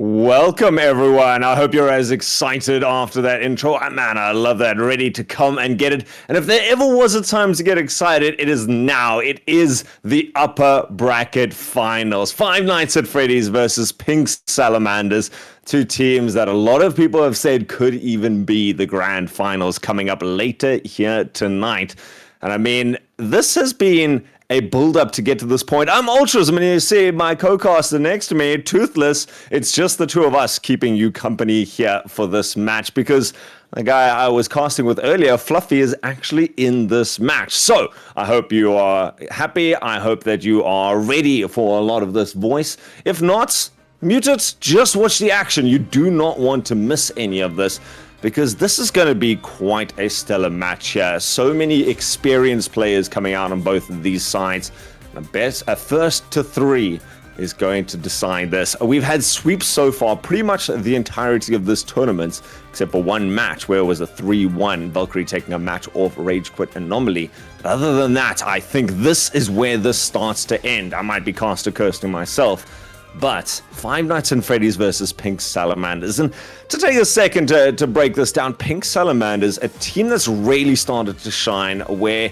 Welcome, everyone. I hope you're as excited after that intro. Man, I love that. Ready to come and get it. And if there ever was a time to get excited, it is now. It is the upper bracket finals. Five Nights at Freddy's versus Pink Salamanders. Two teams that a lot of people have said could even be the grand finals coming up later here tonight. And I mean, this has been a build-up to get to this point. I'm Ultras. I mean, you see my co-caster next to me, Toothless. It's just the two of us keeping you company here for this match because the guy I was casting with earlier, Fluffy, is actually in this match. So I hope you are happy. I hope that you are ready for a lot of this voice. If not, mute it. Just watch the action. You do not want to miss any of this, because this is going to be quite a stellar match here. So many experienced players coming out on both of these sides. A first to three is going to decide this. We've had sweeps so far, pretty much the entirety of this tournament, except for one match where it was a 3-1, Valkyrie taking a match off Rage Quit Anomaly. But other than that, I think this is where this starts to end. I might be caster cursing myself. But Five Nights at Freddy's versus Pink Salamanders. And to take a second to break this down, Pink Salamanders, a team that's really started to shine, where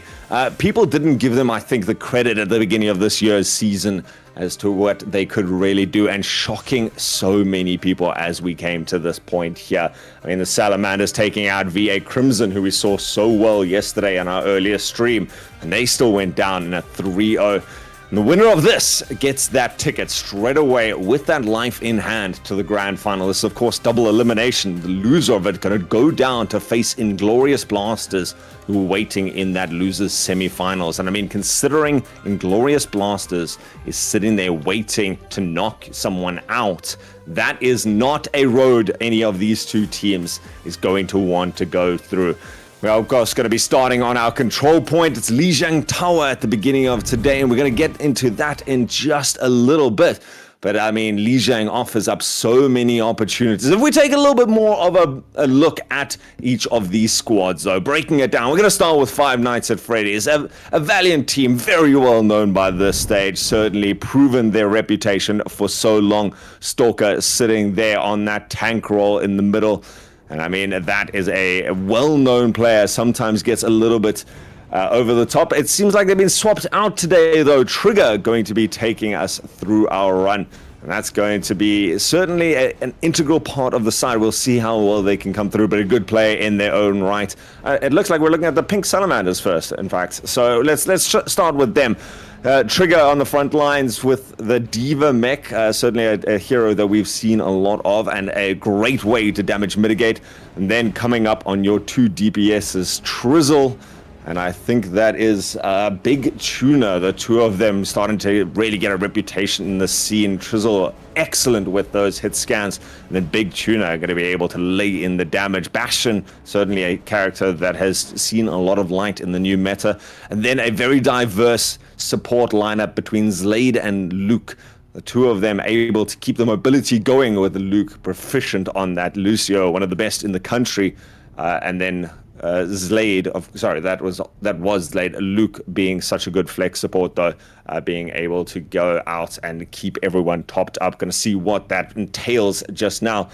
people didn't give them, I think, the credit at the beginning of this year's season as to what they could really do, and shocking so many people as we came to this point here. I mean, the Salamanders taking out VA Crimson, who we saw so well yesterday on our earlier stream, and they still went down in a 3-0. And the winner of this gets that ticket straight away with that life in hand to the grand final. This is, of course, double elimination. The loser of it going to go down to face Inglorious Blasters, who are waiting in that losers semifinals. And I mean, considering Inglorious Blasters is sitting there waiting to knock someone out, that is not a road any of these two teams is going to want to go through. We're, of course, going to be starting on our control point. It's Lijiang Tower at the beginning of today, and we're going to get into that in just a little bit. But, I mean, Lijiang offers up so many opportunities. If we take a little bit more of a look at each of these squads, though, breaking it down, we're going to start with Five Nights at Freddy's. A valiant team, very well known by this stage, certainly proven their reputation for so long. Stalker sitting there on that tank role in the middle. And I mean, that is a well-known player, sometimes gets a little bit over the top. It seems like they've been swapped out today, though. Trigger going to be taking us through our run. And that's going to be certainly an integral part of the side. We'll see how well they can come through, but a good player in their own right. It looks like we're looking at the Pink Salamanders first, in fact. So let's start with them. Trigger on the front lines with the Diva mech, certainly a hero that we've seen a lot of, and a great way to damage mitigate. And then coming up on your two DPSs, Trizzle, and I think that is Big Tuna, the two of them starting to really get a reputation in the scene. Trizzle, excellent with those hit scans, and then Big Tuna going to be able to lay in the damage. Bastion, certainly a character that has seen a lot of light in the new meta. And then a very diverse support lineup between Zlade and Luke. The two of them able to keep the mobility going, with Luke proficient on that Lucio, one of the best in the country, and then Zlade, that was Zlade. Luke being such a good flex support, though, being able to go out and keep everyone topped up. Going to see what that entails just now.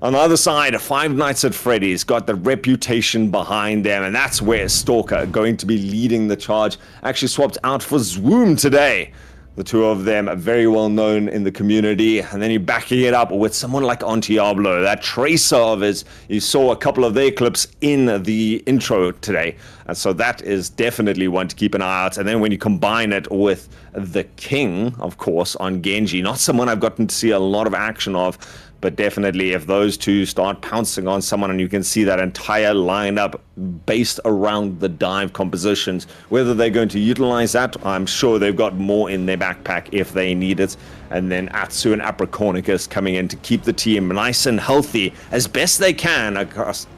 On the other side, Five Nights at Freddy's got the reputation behind them, and that's where Stalker going to be leading the charge. Actually swapped out for Zwoom today. The two of them are very well known in the community, and then you're backing it up with someone like Ontiablo, that tracer of his. You saw a couple of their clips in the intro today, and so that is definitely one to keep an eye out. And then when you combine it with the King, of course, on Genji, not someone I've gotten to see a lot of action of, but definitely if those two start pouncing on someone, and you can see that entire lineup based around the dive compositions, whether they're going to utilize that, I'm sure they've got more in their backpack if they need it. And then Atsu and Apricornicus coming in to keep the team nice and healthy as best they can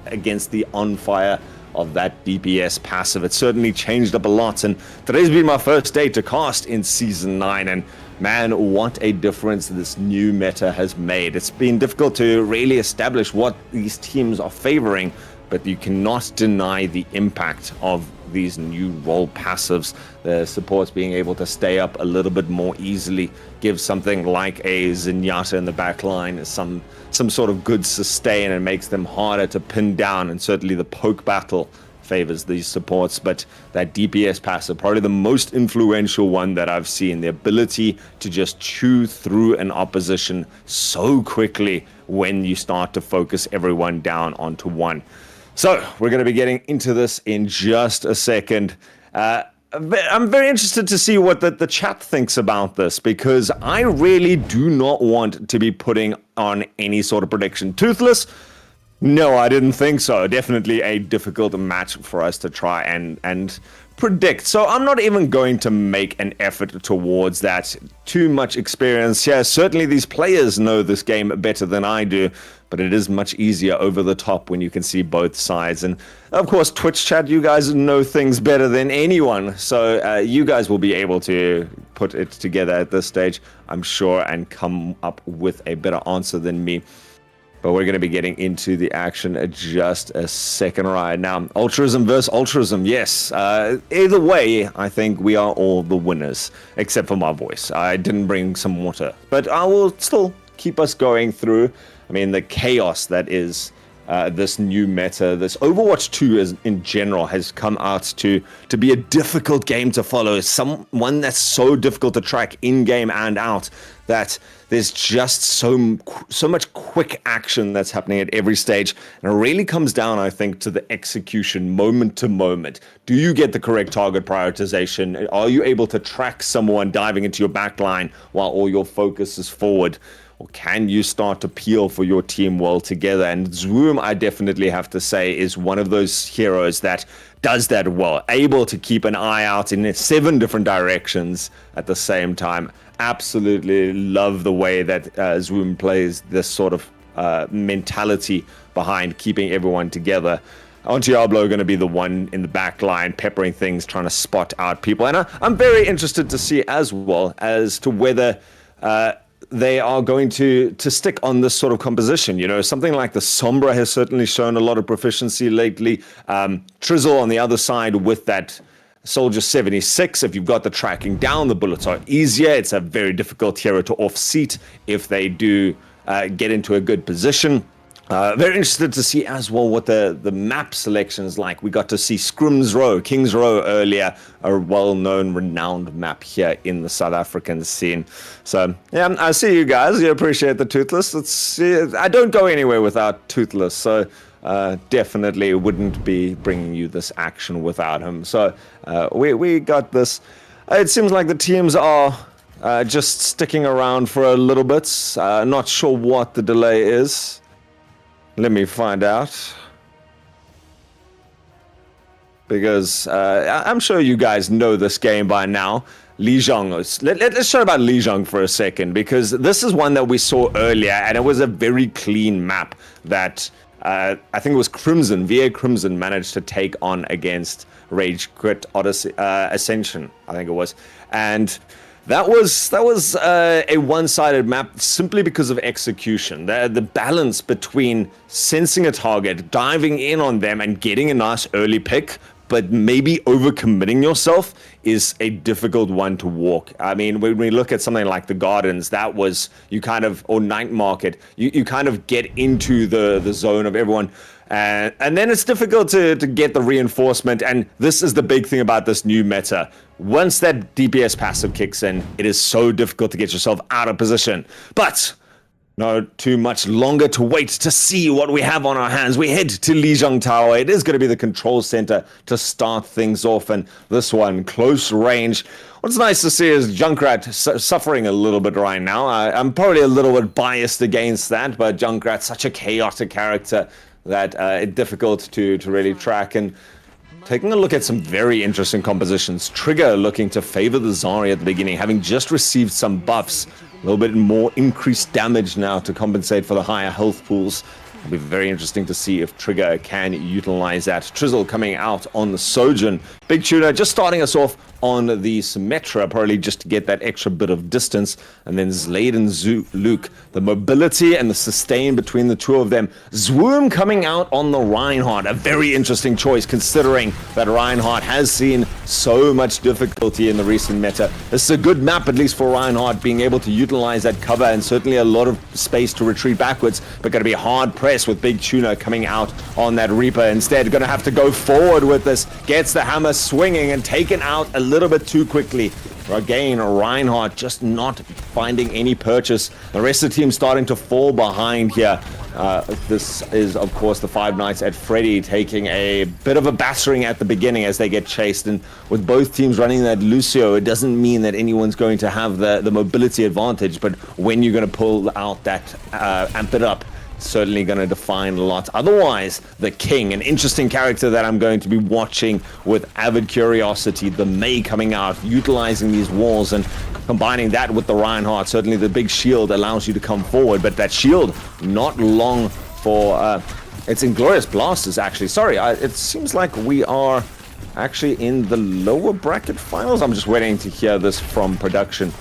against the on fire of that DPS passive. It certainly changed up a lot, and today's been my first day to cast in Season 9, and man, what a difference this new meta has made. It's been difficult to really establish what these teams are favoring, but you cannot deny the impact of these new role passives, the supports being able to stay up a little bit more easily, give something like a Zenyatta in the back line some sort of good sustain and makes them harder to pin down, and certainly the poke battle favors these supports. But that DPS passive, probably the most influential one that I've seen, the ability to just chew through an opposition so quickly when you start to focus everyone down onto one. So we're going to be getting into this in just a second. I'm very interested to see what the chat thinks about this, because I really do not want to be putting on any sort of prediction. Toothless? No, I didn't think so. Definitely a difficult match for us to try and predict. So I'm not even going to make an effort towards that. Too much experience here. Certainly these players know this game better than I do, but it is much easier over the top when you can see both sides. And of course, Twitch chat, you guys know things better than anyone. So you guys will be able to put it together at this stage, I'm sure, and come up with a better answer than me. But we're going to be getting into the action in just a second right now. Altruism versus altruism, yes. Either way, I think we are all the winners, except for my voice. I didn't bring some water, but I will still keep us going through. I mean, the chaos that is this new meta, this Overwatch 2 in general has come out to be a difficult game to follow. One that's so difficult to track in-game and out, that there's just so much quick action that's happening at every stage. And it really comes down, I think, to the execution moment to moment. Do you get the correct target prioritization? Are you able to track someone diving into your backline while all your focus is forward? Or can you start to peel for your team well together? And Zoom, I definitely have to say, is one of those heroes that does that well. Able to keep an eye out in 7 different directions at the same time. Absolutely love the way that Zoom plays this sort of mentality behind keeping everyone together. Diablo going to be the one in the back line, peppering things, trying to spot out people. And I'm very interested to see as well as to whether they are going to stick on this sort of composition. You know, something like the Sombra has certainly shown a lot of proficiency lately. Trizzle on the other side with that Soldier 76, if you've got the tracking down, the bullets are easier. It's a very difficult hero to off-seat if they do get into a good position. Very interested to see as well what the map selection is like. We got to see Scrim's Row, King's Row earlier, a well-known, renowned map here in the South African scene. So, yeah, I see you guys. You appreciate the Toothless. I don't go anywhere without Toothless, so definitely wouldn't be bringing you this action without him. So, we got this. It seems like the teams are just sticking around for a little bit. Not sure what the delay is. Let me find out. Because I'm sure you guys know this game by now. Lijiang. Let's chat about Lijiang for a second, because this is one that we saw earlier, and it was a very clean map that I think it was Crimson, VA Crimson, managed to take on against Rage Quit Odyssey, Ascension, I think it was. And that was a one-sided map simply because of execution. The balance between sensing a target, diving in on them, and getting a nice early pick, but maybe overcommitting yourself is a difficult one to walk. I mean, when we look at something like the Gardens, that was, or Night Market, you kind of get into the zone of everyone. And then it's difficult to get the reinforcement, and this is the big thing about this new meta. Once that DPS passive kicks in, it is so difficult to get yourself out of position. But not too much longer to wait to see what we have on our hands. We head to Lijiang Tower. It is going to be the control center to start things off, and this one, close range. What's nice to see is Junkrat suffering a little bit right now. I'm probably a little bit biased against that, but Junkrat's such a chaotic character that it's difficult to really track. And taking a look at some very interesting compositions. Trigger looking to favor the Zarya at the beginning, having just received some buffs. A little bit more increased damage now to compensate for the higher health pools. It'll be very interesting to see if Trigger can utilize that. Trizzle coming out on the Sojourn. Big Tuna just starting us off on the Symmetra, probably just to get that extra bit of distance. And then Zlade and Luke, the mobility and the sustain between the two of them. Zwoom coming out on the Reinhardt, a very interesting choice considering that Reinhardt has seen so much difficulty in the recent meta. This is a good map, at least for Reinhardt, being able to utilize that cover and certainly a lot of space to retreat backwards, but going to be hard pressed with Big Tuna coming out on that Reaper. Instead, going to have to go forward with this. Gets the hammer swinging and taken out a little bit too quickly. Again, Reinhardt just not finding any purchase. The rest of the team starting to fall behind here. This is, of course, the Five Nights at Freddy taking a bit of a battering at the beginning as they get chased. And with both teams running that Lucio, it doesn't mean that anyone's going to have the mobility advantage. But when you're going to pull out that amp it up, certainly going to define a lot. Otherwise, the King, an interesting character that I'm going to be watching with avid curiosity. The Mei coming out, utilizing these walls and combining that with the Reinhardt. Certainly the big shield allows you to come forward, but that shield not long for... it's Inglorious Blasters, actually. Sorry, it seems like we are actually in the lower bracket finals. I'm just waiting to hear this from production.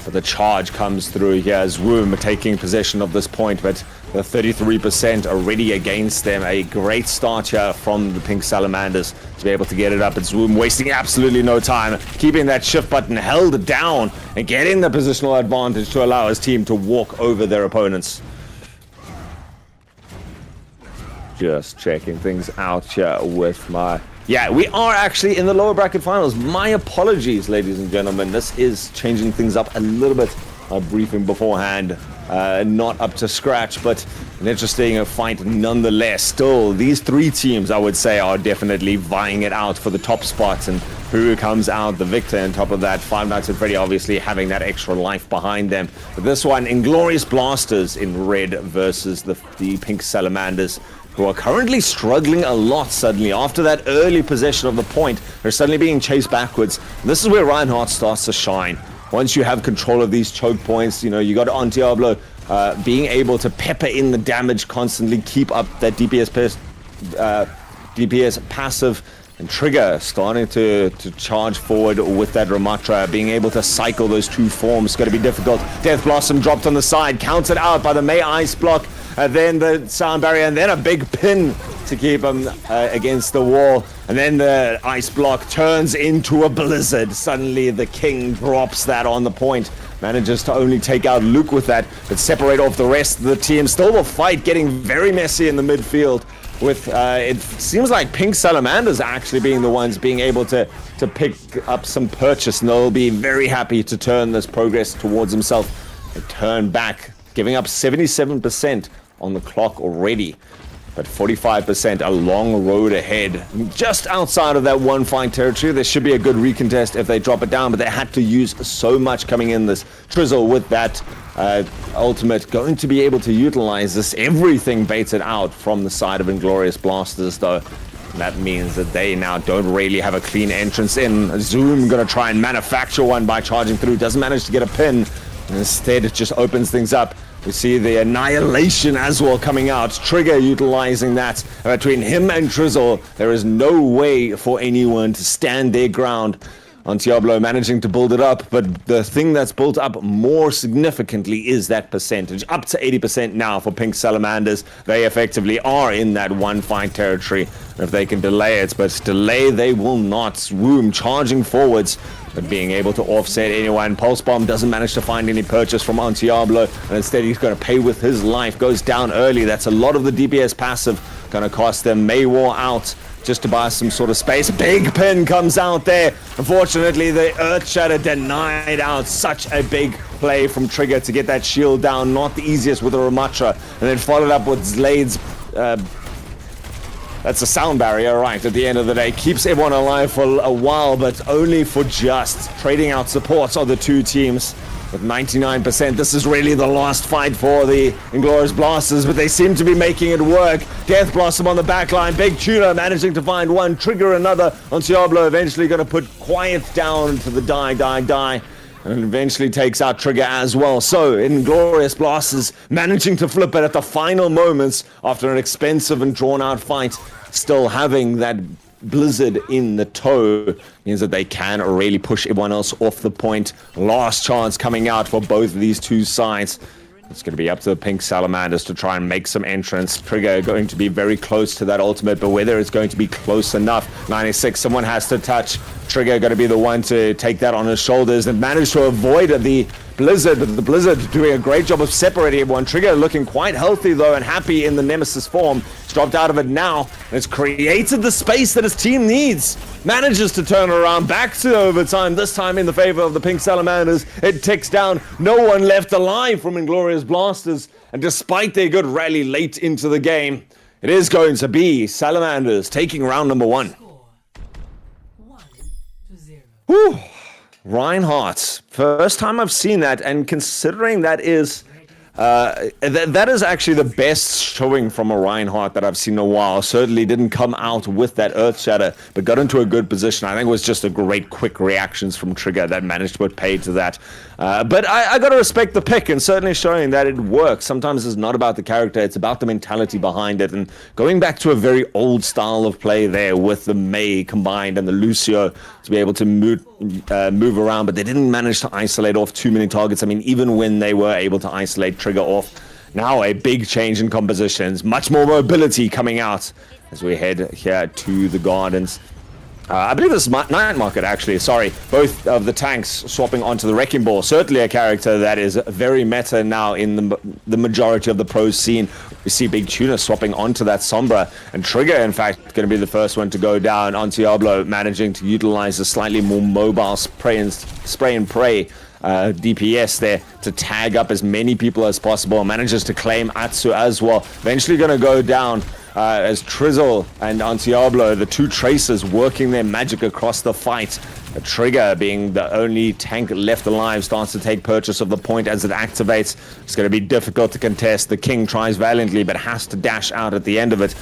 But the charge comes through here as Zwoom taking possession of this point, but the 33% already against them. A great start here from the Pink Salamanders to be able to get it up. It's Zwoom wasting absolutely no time, keeping that shift button held down and getting the positional advantage to allow his team to walk over their opponents. Just checking things out here with my... Yeah, we are actually in the lower bracket finals. My apologies, ladies and gentlemen. This is changing things up a little bit. A briefing beforehand, not up to scratch, but an interesting fight nonetheless. Still, these three teams, I would say, are definitely vying it out for the top spots. And who comes out the victor on top of that? Five Nights at Freddy obviously having that extra life behind them. But this one, Inglorious Blasters in red versus the Pink Salamanders, who are currently struggling a lot suddenly. After that early possession of the point, they're suddenly being chased backwards. This is where Reinhardt starts to shine. Once you have control of these choke points, you know, you got on Diablo being able to pepper in the damage constantly, keep up that DPS passive, and Trigger starting to charge forward with that Ramatra, being able to cycle those two forms. It's going to be difficult. Death Blossom dropped on the side, countered out by the Mei Ice Block. Then the sound barrier, and then a big pin to keep him against the wall. And then the ice block turns into a blizzard. Suddenly the King drops that on the point. Manages to only take out Luke with that, but separate off the rest of the team. Still the fight getting very messy in the midfield. With it seems like Pink Salamanders actually being the ones being able to pick up some purchase. And they'll be very happy to turn this progress towards himself and turn back, giving up 77% on the clock already, but 45%, a long road ahead. Just outside of that one fight territory, there should be a good recontest if they drop it down, but they had to use so much coming in. This Trizzle with that ultimate going to be able to utilize this. Everything baited out from the side of Inglorious Blasters, though. That means that they now don't really have a clean entrance in. Zwoom gonna try and manufacture one by charging through. Doesn't manage to get a pin. Instead, it just opens things up. We see the Annihilation as well coming out. Trigger utilizing that. Between him and Trizzle, there is no way for anyone to stand their ground. On Diablo managing to build it up, but the thing that's built up more significantly is that percentage. Up to 80% now for Pink Salamanders. They effectively are in that one fight territory. If they can delay it, but delay they will not. Zwoom charging forwards, but being able to offset anyone. Pulse Bomb doesn't manage to find any purchase from Diablo, and instead he's going to pay with his life. Goes down early. That's a lot of the DPS passive. Going to cost them May War out just to buy some sort of space. Big pin comes out there. Unfortunately, the Earth Shatter denied out. Such a big play from Trigger to get that shield down. Not the easiest with a Ramatra. And then followed up with Zlade's... that's a sound barrier, right, at the end of the day. Keeps everyone alive for a while, but only for just. Trading out supports of the two teams. With 99%, this is really the last fight for the Inglorious Blasters, but they seem to be making it work. Death Blossom on the back line. Big Tuna managing to find one, Trigger another. On Diablo eventually going to put Quiet down to the die. And eventually takes out Trigger as well. So, Inglorious Blasters managing to flip it at the final moments after an expensive and drawn-out fight. Still having that Blizzard in the toe means that they can really push everyone else off the point. Last chance coming out for both of these two sides. It's going to be up to the pink Salamanders to try and make some entrance. Trigger going to be very close to that ultimate, but whether it's going to be close enough. 96, someone has to touch. Trigger going to be the one to take that on his shoulders and manage to avoid the Blizzard, but the Blizzard doing a great job of separating everyone. Trigger looking quite healthy though and happy in the Nemesis form. He's dropped out of it now and it's created the space that his team needs. Manages to turn around back to overtime, this time in the favor of the pink Salamanders. It ticks down, no one left alive from Inglorious Blasters, and despite their good rally late into the game, it is going to be Salamanders taking round number 1. 1-0. Whew. Reinhardt, first time I've seen that, and considering that is that is actually the best showing from a Reinhardt that I've seen in a while. Certainly didn't come out with that Earth Shatter, but got into a good position. I think it was just a great quick reactions from Trigger that managed to put paid to that. But I gotta respect the pick, and certainly showing that it works. Sometimes it's not about the character, it's about the mentality behind it, and going back to a very old style of play there with the Mei combined and the Lucio to be able to move around, but they didn't manage to isolate off too many targets. I mean, even when they were able to isolate Trigger off, now a big change in compositions, much more mobility coming out as we head here to the gardens. I believe this is Night Market, actually. Sorry, both of the tanks swapping onto the Wrecking Ball. Certainly a character that is very meta now in the majority of the pro scene. We see Big Tuna swapping onto that Sombra, and Trigger, in fact, going to be the first one to go down. Diablo managing to utilize a slightly more mobile spray and pray DPS there to tag up as many people as possible. Manages to claim Atsu as well. Eventually going to go down as Trizzle and Diablo, the two tracers, working their magic across the fight. A Trigger, being the only tank left alive, starts to take purchase of the point as it activates. It's going to be difficult to contest. The King tries valiantly but has to dash out at the end of it.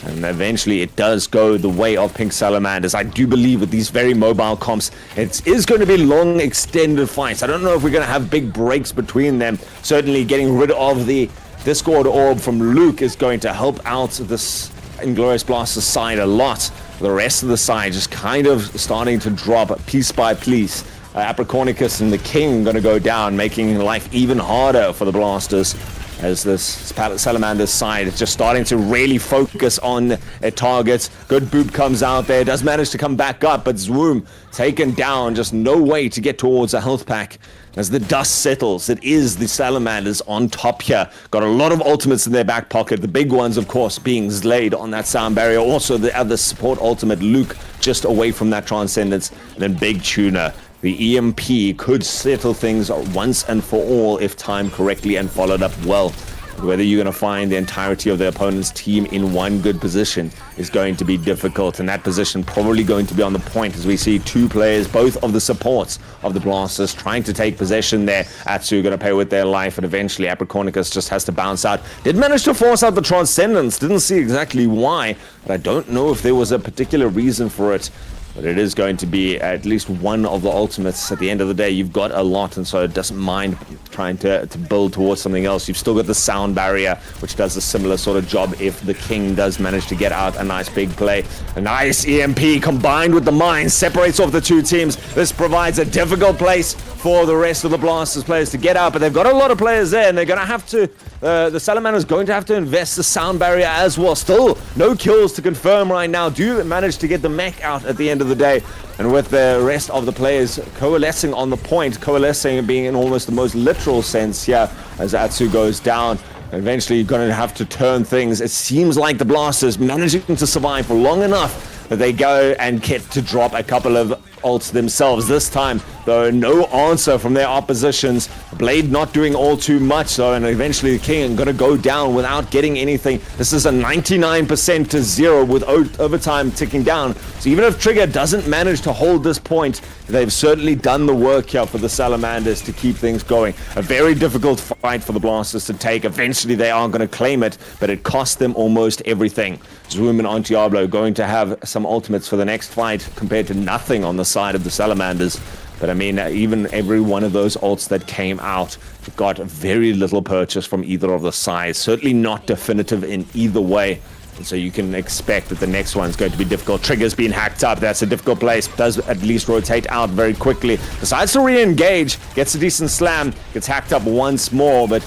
And eventually it does go the way of pink Salamanders. I do believe with these very mobile comps, it is going to be long, extended fights. I don't know if we're going to have big breaks between them. Certainly getting rid of the Discord Orb from Luke is going to help out this Inglorious Blaster side a lot. The rest of the side just kind of starting to drop piece by piece. Apricornicus and the King going to go down, making life even harder for the Blasters, as this Salamanders side is just starting to really focus on a target. Good boop comes out there, does manage to come back up, but Zoom taken down, just no way to get towards a health pack. As the dust settles, it is the Salamanders on top here. Got a lot of ultimates in their back pocket. The big ones, of course, being Zlayed on that sound barrier. Also, the other support ultimate, Luke, just away from that Transcendence. And then Big Tuna. The EMP could settle things once and for all if timed correctly and followed up well. Whether you're going to find the entirety of the opponent's team in one good position is going to be difficult, and that position probably going to be on the point as we see two players, both of the supports of the Blasters, trying to take possession there. Atsu going to pay with their life, and eventually Apricornicus just has to bounce out. Did manage to force out the Transcendence, didn't see exactly why, but I don't know if there was a particular reason for it. But it is going to be at least one of the ultimates. At the end of the day, you've got a lot, and so it doesn't mind trying to build towards something else. You've still got the sound barrier, which does a similar sort of job if the King does manage to get out a nice big play. A nice EMP combined with the mine separates off the two teams. This provides a difficult place for the rest of the Blasters players to get out, but they've got a lot of players there, and they're going to have to, the Salamanders going to have to invest the sound barrier as well. Still, no kills to confirm right now. Do manage to get the mech out at the end of the day, and with the rest of the players coalescing on the point, coalescing being in almost the most literal sense here, as Atsu goes down. Eventually, you're going to have to turn things. It seems like the Blasters managing to survive for long enough that they go and get to drop a couple of ults themselves. This time, though, no answer from their oppositions. Blade not doing all too much, though, and eventually the King going to go down without getting anything. This is a 99% to 0 with overtime ticking down. So even if Trigger doesn't manage to hold this point, they've certainly done the work here for the Salamanders to keep things going. A very difficult fight for the Blasters to take. Eventually they are going to claim it, but it cost them almost everything. Zoom and Diablo going to have some ultimates for the next fight compared to nothing on the side of the Salamanders. But I mean, even every one of those ults that came out got very little purchase from either of the sides. Certainly not definitive in either way. And so you can expect that the next one's going to be difficult. Trigger's being hacked up. That's a difficult place. Does at least rotate out very quickly. Decides to re-engage. Gets a decent slam. Gets hacked up once more, but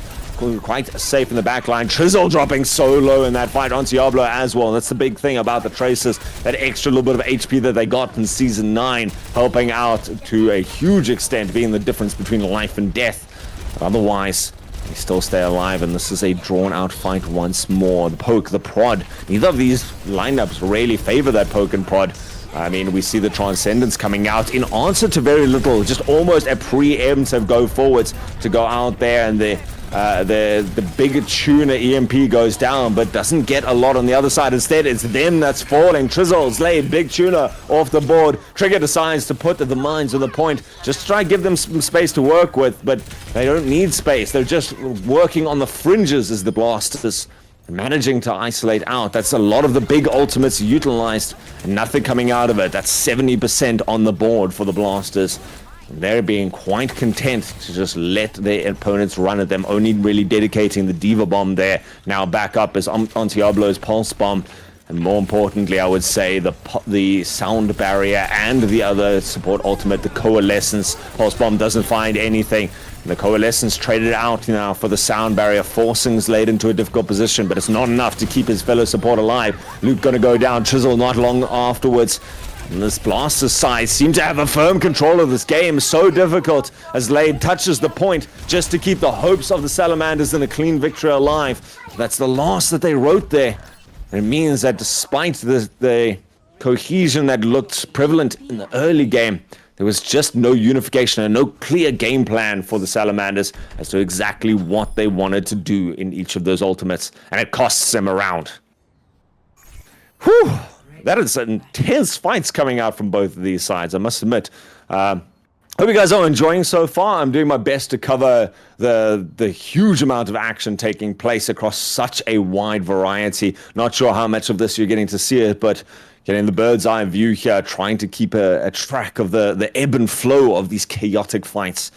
quite safe in the back line. Trizzle dropping so low in that fight on Diablo as well. That's the big thing about the Tracers. That extra little bit of HP that they got in Season 9, helping out to a huge extent, being the difference between life and death. But otherwise, they still stay alive, and this is a drawn-out fight once more. The poke, the prod. Neither of these lineups really favor that poke and prod. I mean, we see the Transcendence coming out in answer to very little. Just almost a preemptive go forwards to go out there, and the big tuner EMP goes down, but doesn't get a lot on the other side. Instead, it's them that's falling. Trizzle's laid big tuner off the board. Trigger decides to put the mines on the point, just to try and give them some space to work with, but they don't need space. They're just working on the fringes as the Blasters managing to isolate out. That's a lot of the big ultimates utilized, and nothing coming out of it. That's 70% on the board for the Blasters. They're being quite content to just let their opponents run at them, only really dedicating the Diva Bomb there. Now back up is on Diablo's Pulse Bomb, and more importantly, I would say the Sound Barrier and the other support ultimate, the Coalescence. Pulse Bomb doesn't find anything. The Coalescence traded out now for the Sound Barrier, forcing Slade into a difficult position, but it's not enough to keep his fellow support alive. Luke gonna go down, Trizzle not long afterwards. And this Blaster's side seem to have a firm control of this game. So difficult as Slade touches the point just to keep the hopes of the Salamanders in a clean victory alive. That's the last that they wrote there. And it means that despite the cohesion that looked prevalent in the early game, there was just no unification and no clear game plan for the Salamanders as to exactly what they wanted to do in each of those ultimates. And it costs them a round. Whew! That is intense fights coming out from both of these sides, I must admit. Hope you guys are enjoying so far. I'm doing my best to cover the huge amount of action taking place across such a wide variety. Not sure how much of this you're getting to see it, but getting the bird's eye view here, trying to keep a track of the ebb and flow of these chaotic fights.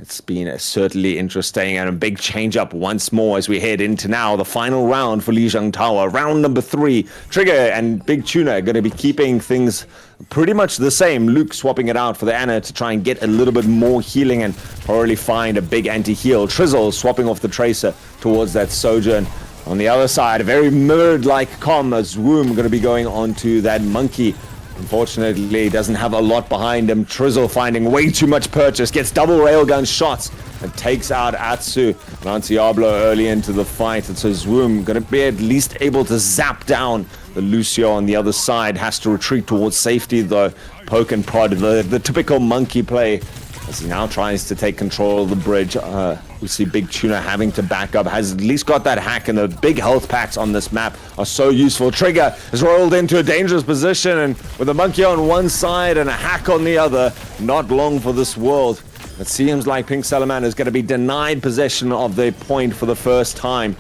It's been certainly interesting, and a big change up once more as we head into now the final round for Lijiang Tower. Round number 3. Trigger and Big Tuna are going to be keeping things pretty much the same. Luke swapping it out for the Ana to try and get a little bit more healing and probably find a big anti-heal. Trizzle swapping off the Tracer towards that Sojourn. On the other side, a very mirrored-like comm as Woom going to be going onto that Monkey. Unfortunately, doesn't have a lot behind him. Trizzle finding way too much purchase, gets double railgun shots and takes out Atsu and Diablo early into the fight. And so Zoom going to be at least able to zap down the Lucio on the other side. Has to retreat towards safety though. Poke and prod, the typical monkey play as he now tries to take control of the bridge. We see Big Tuna having to back up, has at least got that hack, and the big health packs on this map are so useful. Trigger is rolled into a dangerous position, and with a monkey on one side and a hack on the other, not long for this world. It seems like Pink Salamander is going to be denied possession of the point for the first time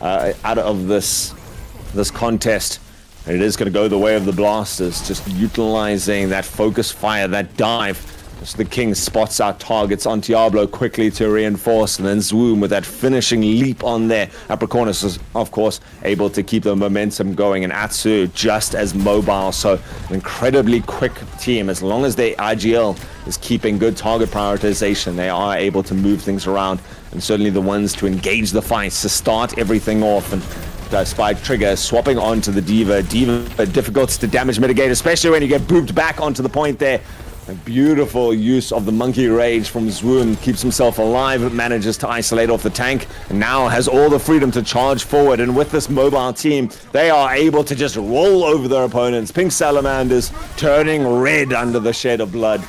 out of this contest. And it is going to go the way of the Blasters, just utilizing that focus fire, that dive. So the King spots out targets on Diablo quickly to reinforce, and then Zoom with that finishing leap on there. Apricornus is, of course, able to keep the momentum going, and Atsu just as mobile. So an incredibly quick team. As long as their IGL is keeping good target prioritization, they are able to move things around, and certainly the ones to engage the fights, to start everything off. And despite Trigger swapping onto the Diva. Diva difficult to damage mitigate, especially when you get booped back onto the point there. A beautiful use of the monkey rage from Swoon, keeps himself alive, manages to isolate off the tank, and now has all the freedom to charge forward. And with this mobile team, they are able to just roll over their opponents. Pink Salamanders turning red under the shed of blood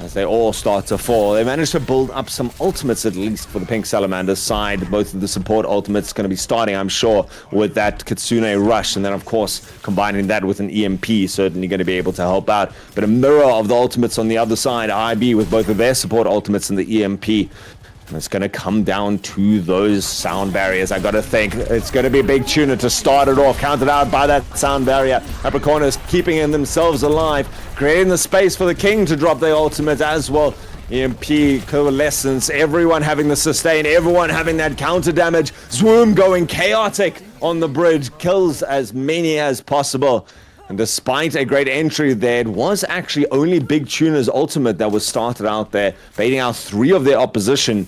as they all start to fall. They managed to build up some ultimates, at least for the Pink Salamanders side. Both of the support ultimates going to be starting, I'm sure, with that Kitsune Rush, and then of course combining that with an EMP, certainly going to be able to help out. But a mirror of the ultimates on the other side, IB with both of their support ultimates and the EMP. And it's going to come down to those sound barriers. I got to think it's going to be a Big Tuna to start it off, counted out by that sound barrier. Apricornus keeping in themselves alive, creating the space for the King to drop their ultimate as well. EMP, Coalescence, everyone having the sustain, everyone having that counter damage. Swoom going chaotic on the bridge, kills as many as possible. And despite a great entry there, it was actually only Big Tuna's ultimate that was started out there, baiting out 3 of their opposition.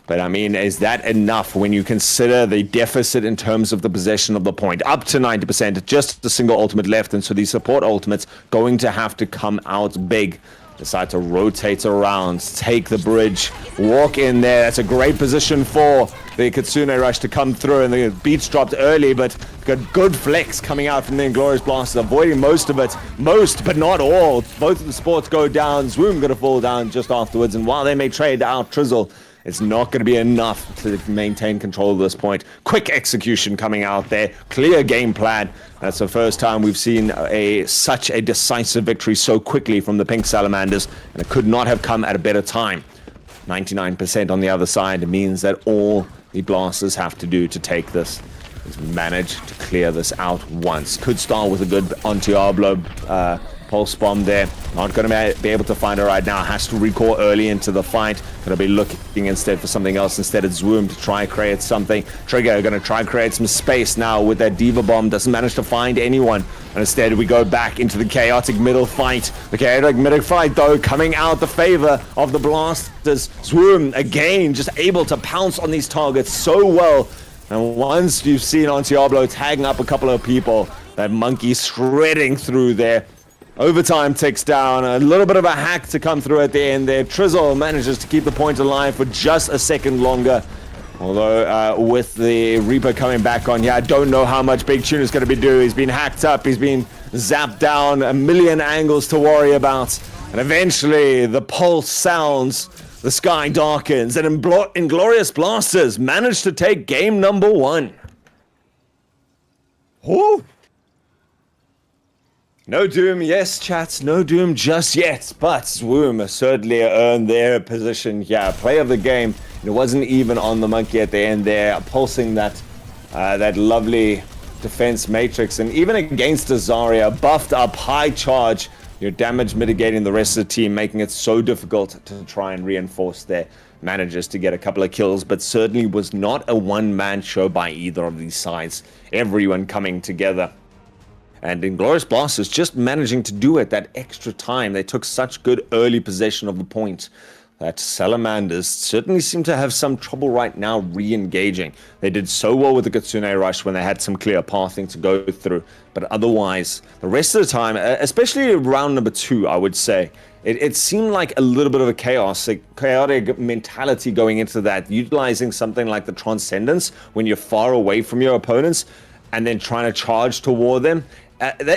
But I mean, is that enough when you consider the deficit in terms of the possession of the point? Up to 90%, just a single ultimate left, and so these support ultimates going to have to come out big. Decide to rotate around, take the bridge, walk in there. That's a great position for the Kitsune Rush to come through, and the beats dropped early, but got good flex coming out from the Inglorious Blasters, avoiding most of it. Most, but not all. Both of the sports go down. Zoom gonna fall down just afterwards, and while they may trade out Trizzle, it's not going to be enough to maintain control at this point. Quick execution coming out there. Clear game plan. That's the first time we've seen such a decisive victory so quickly from the Pink Salamanders, and it could not have come at a better time. 99% on the other side means that all the Blasters have to do to take this is manage to clear this out once. Could start with a good Diablo pulse bomb there. Not going to be able to find her right now. Has to recall early into the fight. Going to be looking instead for something else. Instead it's Zoom to try and create something. Trigger going to try and create some space now with that Diva bomb. Doesn't manage to find anyone. And instead we go back into the chaotic middle fight. The chaotic middle fight though coming out the favor of the Blasters. Zoom again just able to pounce on these targets so well. And once you've seen Diablo tagging up a couple of people, that monkey shredding through there. Overtime takes down, a little bit of a hack to come through at the end there. Trizzle manages to keep the point alive for just a second longer. Although with the Reaper coming back on, I don't know how much Big Tuna's going to be doing. He's been hacked up, he's been zapped down, a million angles to worry about. And eventually the pulse sounds, the sky darkens, and Inglorious Blasters manage to take game number 1. Whoo! No doom, yes, chats, no doom just yet, but Swoom certainly earned their position here. Play of the game, it wasn't even on the monkey at the end there, pulsing that lovely defense matrix, and even against Azaria, buffed up, high charge, your damage mitigating the rest of the team, making it so difficult to try and reinforce their managers to get a couple of kills, but certainly was not a one-man show by either of these sides. Everyone coming together. And Inglorious Blasters just managing to do it that extra time. They took such good early possession of the point that Salamanders certainly seem to have some trouble right now re-engaging. They did so well with the Kitsune Rush when they had some clear pathing to go through, but otherwise, the rest of the time, especially round number 2, I would say, it seemed like a little bit of a chaotic mentality going into that, utilizing something like the Transcendence when you're far away from your opponents, and then trying to charge toward them.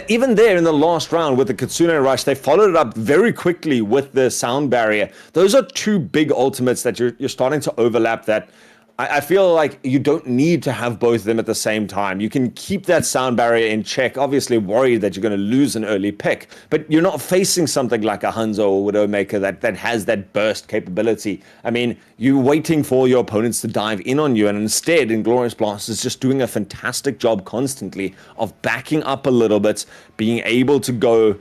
Even there in the last round with the Kitsune Rush, they followed it up very quickly with the Sound Barrier. Those are 2 big ultimates that you're starting to overlap that I feel like you don't need to have both of them at the same time. You can keep that Sound Barrier in check, obviously worried that you're going to lose an early pick, but you're not facing something like a Hanzo or Widowmaker that has that burst capability. I mean, you're waiting for your opponents to dive in on you, and instead, Inglorious Blast is just doing a fantastic job constantly of backing up a little bit, being able to go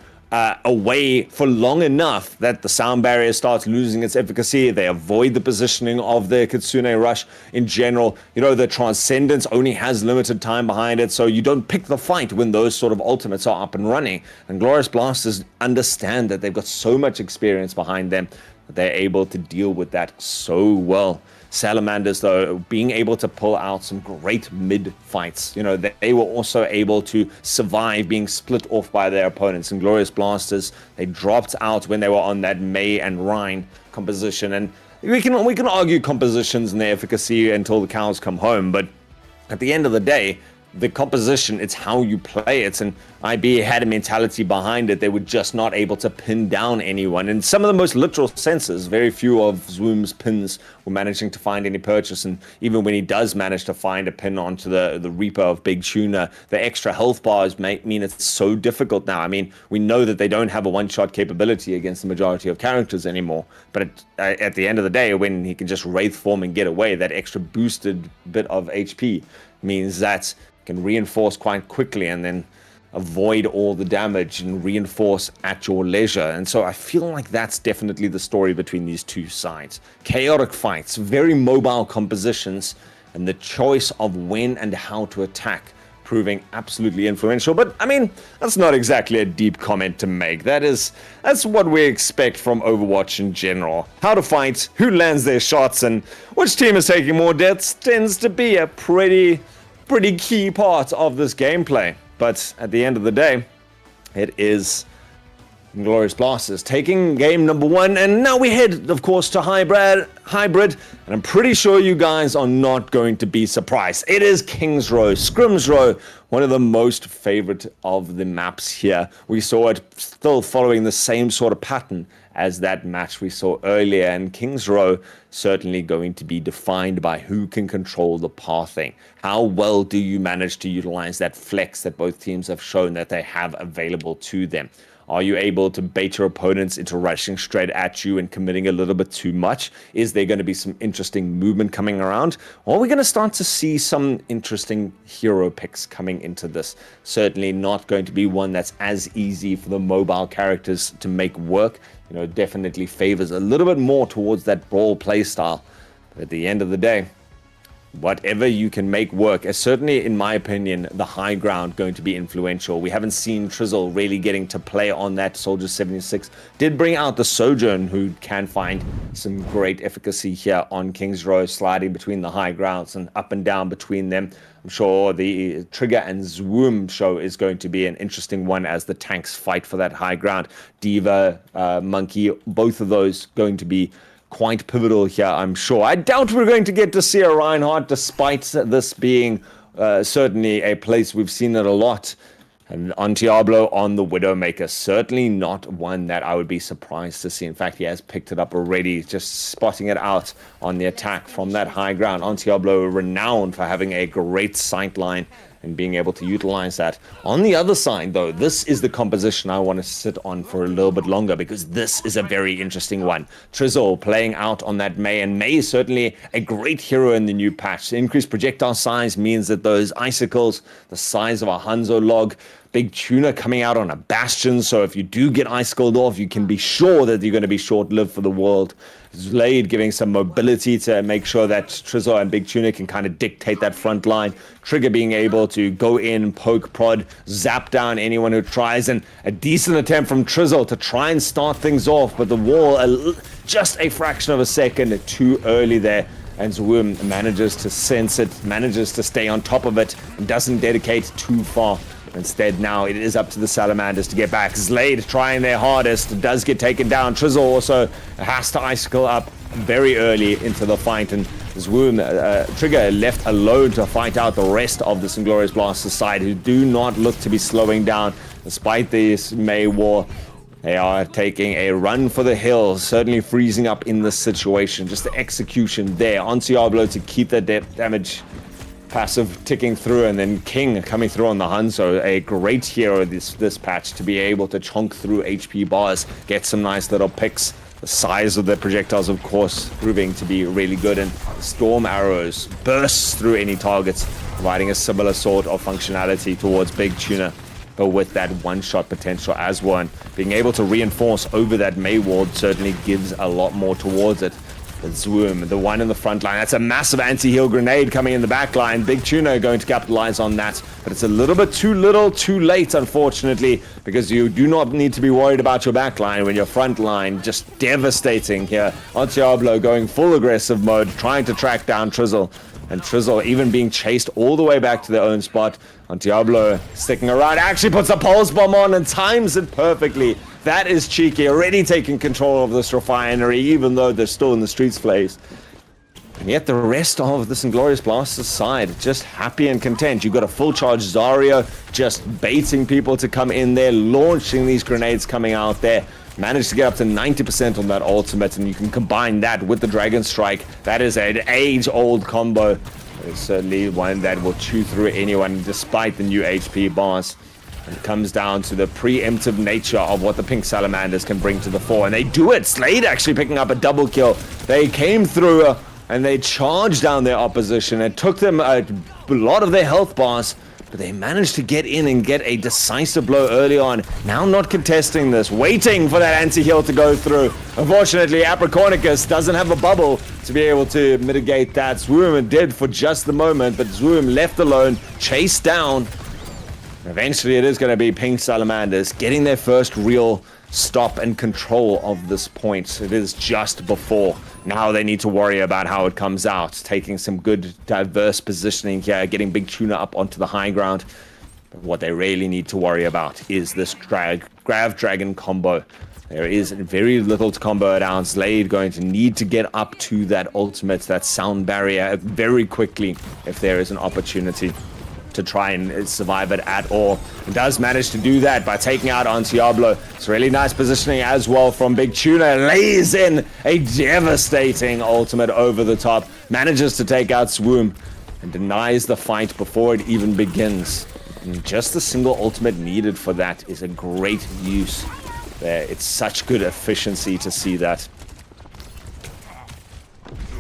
away for long enough that the Sound Barrier starts losing its efficacy. They avoid the positioning of the Kitsune Rush in general. You know, the Transcendence only has limited time behind it, so you don't pick the fight when those sort of ultimates are up and running. And Glorious Blasters understand that they've got so much experience behind them that they're able to deal with that so well. Salamanders, though, being able to pull out some great mid-fights. You know, they were also able to survive being split off by their opponents. And Glorious Blasters, they dropped out when they were on that May and Rhine composition. And we can argue compositions and their efficacy until the cows come home. But at the end of the day, the composition, it's how you play it, and IB had a mentality behind it. They were just not able to pin down anyone. In some of the most literal senses, very few of Zoom's pins were managing to find any purchase, and even when he does manage to find a pin onto the Reaper of Big Tuna, the extra health bars mean it's so difficult now. I mean, we know that they don't have a one-shot capability against the majority of characters anymore, but at the end of the day, when he can just Wraith form and get away, that extra boosted bit of HP means that can reinforce quite quickly and then avoid all the damage and reinforce at your leisure. And so I feel like that's definitely the story between these two sides. Chaotic fights, very mobile compositions, and the choice of when and how to attack proving absolutely influential. But I mean, that's not exactly a deep comment to make. That's what we expect from Overwatch in general. How to fight, who lands their shots, and which team is taking more deaths tends to be a pretty key part of this gameplay. But at the end of the day, it is Inglorious Blasters taking game number 1, and now we head, of course, to hybrid, and I'm pretty sure you guys are not going to be surprised. It is King's Row, Scrims Row, one of the most favorite of the maps here. We saw it still following the same sort of pattern as that match we saw earlier, and King's Row certainly going to be defined by who can control the pathing. How well do you manage to utilize that flex that both teams have shown that they have available to them? Are you able to bait your opponents into rushing straight at you and committing a little bit too much? Is there going to be some interesting movement coming around? Or are we going to start to see some interesting hero picks coming into this? Certainly not going to be one that's as easy for the mobile characters to make work. You know, definitely favors a little bit more towards that brawl playstyle. But at the end of the day, whatever you can make work is certainly, in my opinion, the high ground going to be influential. We haven't seen Trizzle really getting to play on that. Soldier 76 did bring out the Sojourn, who can find some great efficacy here on King's Row, sliding between the high grounds and up and down between them. I'm sure the Trigger and Zoom show is going to be an interesting one as the tanks fight for that high ground. Diva, Monkey, both of those going to be quite pivotal here, I'm sure. I doubt we're going to get to see a Reinhardt, despite this being certainly a place we've seen it a lot. And on Diablo on the Widowmaker, certainly not one that I would be surprised to see. In fact, he has picked it up already, just spotting it out on the attack from that high ground. On Diablo, renowned for having a great sight line and being able to utilize that. On the other side, though, this is the composition I want to sit on for a little bit longer, because this is a very interesting one. Trizzle playing out on that Mei, and Mei is certainly a great hero in the new patch. The increased projectile size means that those icicles, the size of a Hanzo log, Big Tuna coming out on a Bastion, so if you do get icicled off, you can be sure that you're going to be short-lived for the world. Zlade giving some mobility to make sure that Trizzle and Big Tuna can kind of dictate that front line. Trigger being able to go in, poke, prod, zap down anyone who tries, and a decent attempt from Trizzle to try and start things off, but the wall just a fraction of a second too early there. And Zwim manages to sense it, manages to stay on top of it, and doesn't dedicate too far. Instead, now it is up to the Salamanders to get back. Zlade trying their hardest, does get taken down. Trizzle also has to icicle up very early into the fight, and Zwim, Trigger left alone to fight out the rest of this Inglorious Blasters side, who do not look to be slowing down despite this Mei war. They are taking a run for the hills, certainly freezing up in this situation. Just the execution there on Diablo to keep that damage passive ticking through, and then King coming through on the Hanzo, a great hero this patch to be able to chunk through HP bars, get some nice little picks. The size of the projectiles, of course, proving to be really good, and Storm Arrows bursts through any targets, providing a similar sort of functionality towards Big Tuna, but with that one-shot potential as one. Being able to reinforce over that Mei ward certainly gives a lot more towards it. Zoom, the one in the front line, that's a massive anti-heal grenade coming in the back line. Big Tuna going to capitalize on that, but it's a little bit too little, too late, unfortunately, because you do not need to be worried about your back line when your front line just devastating here. On Diablo going full aggressive mode, trying to track down Trizzle, and Trizzle even being chased all the way back to their own spot. On Diablo sticking around, actually puts a pulse bomb on and times it perfectly. That is cheeky, already taking control of this refinery, even though they're still in the streets place. And yet the rest of this Inglorious Blasters side, just happy and content. You've got a full charge Zarya, just baiting people to come in there, launching these grenades coming out there. Managed to get up to 90% on that ultimate, and you can combine that with the Dragon Strike. That is an age-old combo. It's certainly one that will chew through anyone despite the new HP bars. It comes down to the preemptive nature of what the Pink Salamanders can bring to the fore, and they do it. Slade actually picking up a double kill. They came through and they charged down their opposition and took them a lot of their health bars, but they managed to get in and get a decisive blow early on. Now not contesting this, waiting for that anti-heal to go through. Unfortunately, Apricornicus doesn't have a bubble to be able to mitigate that. Swoom did for just the moment, but Swoom left alone, chased down. Eventually, it is going to be Pink Salamanders getting their first real stop and control of this point. It is just before. Now they need to worry about how it comes out. Taking some good diverse positioning here, getting Big Tuna up onto the high ground. But what they really need to worry about is this Grav Dragon combo. There is very little to combo it down. Slade going to need to get up to that ultimate, that sound barrier very quickly if there is an opportunity to try and survive it at all. It does manage to do that by taking out on Diablo. It's really nice positioning as well from Big Tuna. Lays in a devastating ultimate over the top. Manages to take out Swoom and denies the fight before it even begins. And just a single ultimate needed for that is a great use there. It's such good efficiency to see that.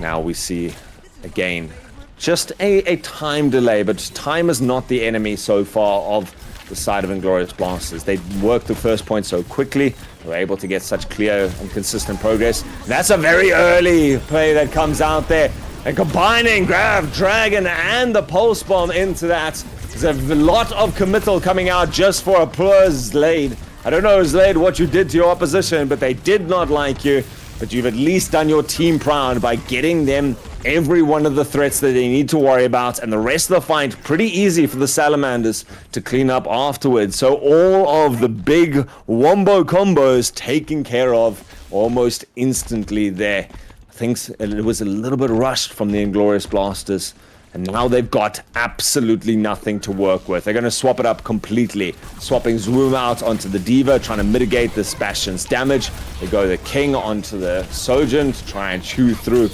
Now we see again just a time delay, but time is not the enemy so far of the side of Inglorious Blasters. They worked the first point so quickly, they were able to get such clear and consistent progress. And that's a very early play that comes out there. And combining Grav Dragon and the Pulse Bomb into that, there's a lot of committal coming out just for a poor Slade. I don't know, Slade, what you did to your opposition, but they did not like you. But you've at least done your team proud by getting them every one of the threats that they need to worry about, and the rest of the fight pretty easy for the Salamanders to clean up afterwards. So all of the big wombo combos taken care of almost instantly there. I think it was a little bit rushed from the Inglorious Blasters, and now they've got absolutely nothing to work with. They're going to swap it up completely, swapping Zoom out onto the Diva, trying to mitigate the Bastion's damage. They go the King onto the Sojourn to try and chew through,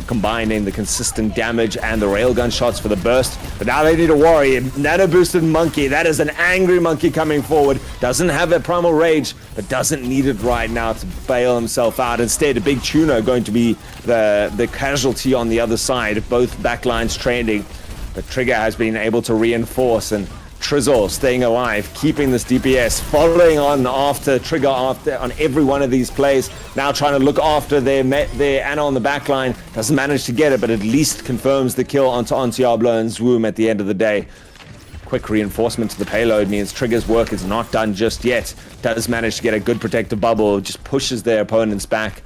combining the consistent damage and the railgun shots for the burst. But now they need to worry. Nano boosted monkey, that is an angry monkey coming forward. Doesn't have a primal rage, but doesn't need it right now to bail himself out. Instead, a Big Tuna going to be the casualty on the other side. Both backlines training, but Trigger has been able to reinforce, and Trizzle staying alive, keeping this DPS, following on after Trigger on every one of these plays. Now trying to look after their Anna on the backline. Doesn't manage to get it, but at least confirms the kill onto Diablo and Swoom at the end of the day. Quick reinforcement to the payload means Trigger's work is not done just yet. Does manage to get a good protective bubble, just pushes their opponents back.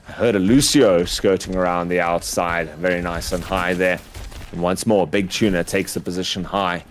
I heard a Lucio skirting around the outside. Very nice and high there. And once more, Big Tuna takes the position high.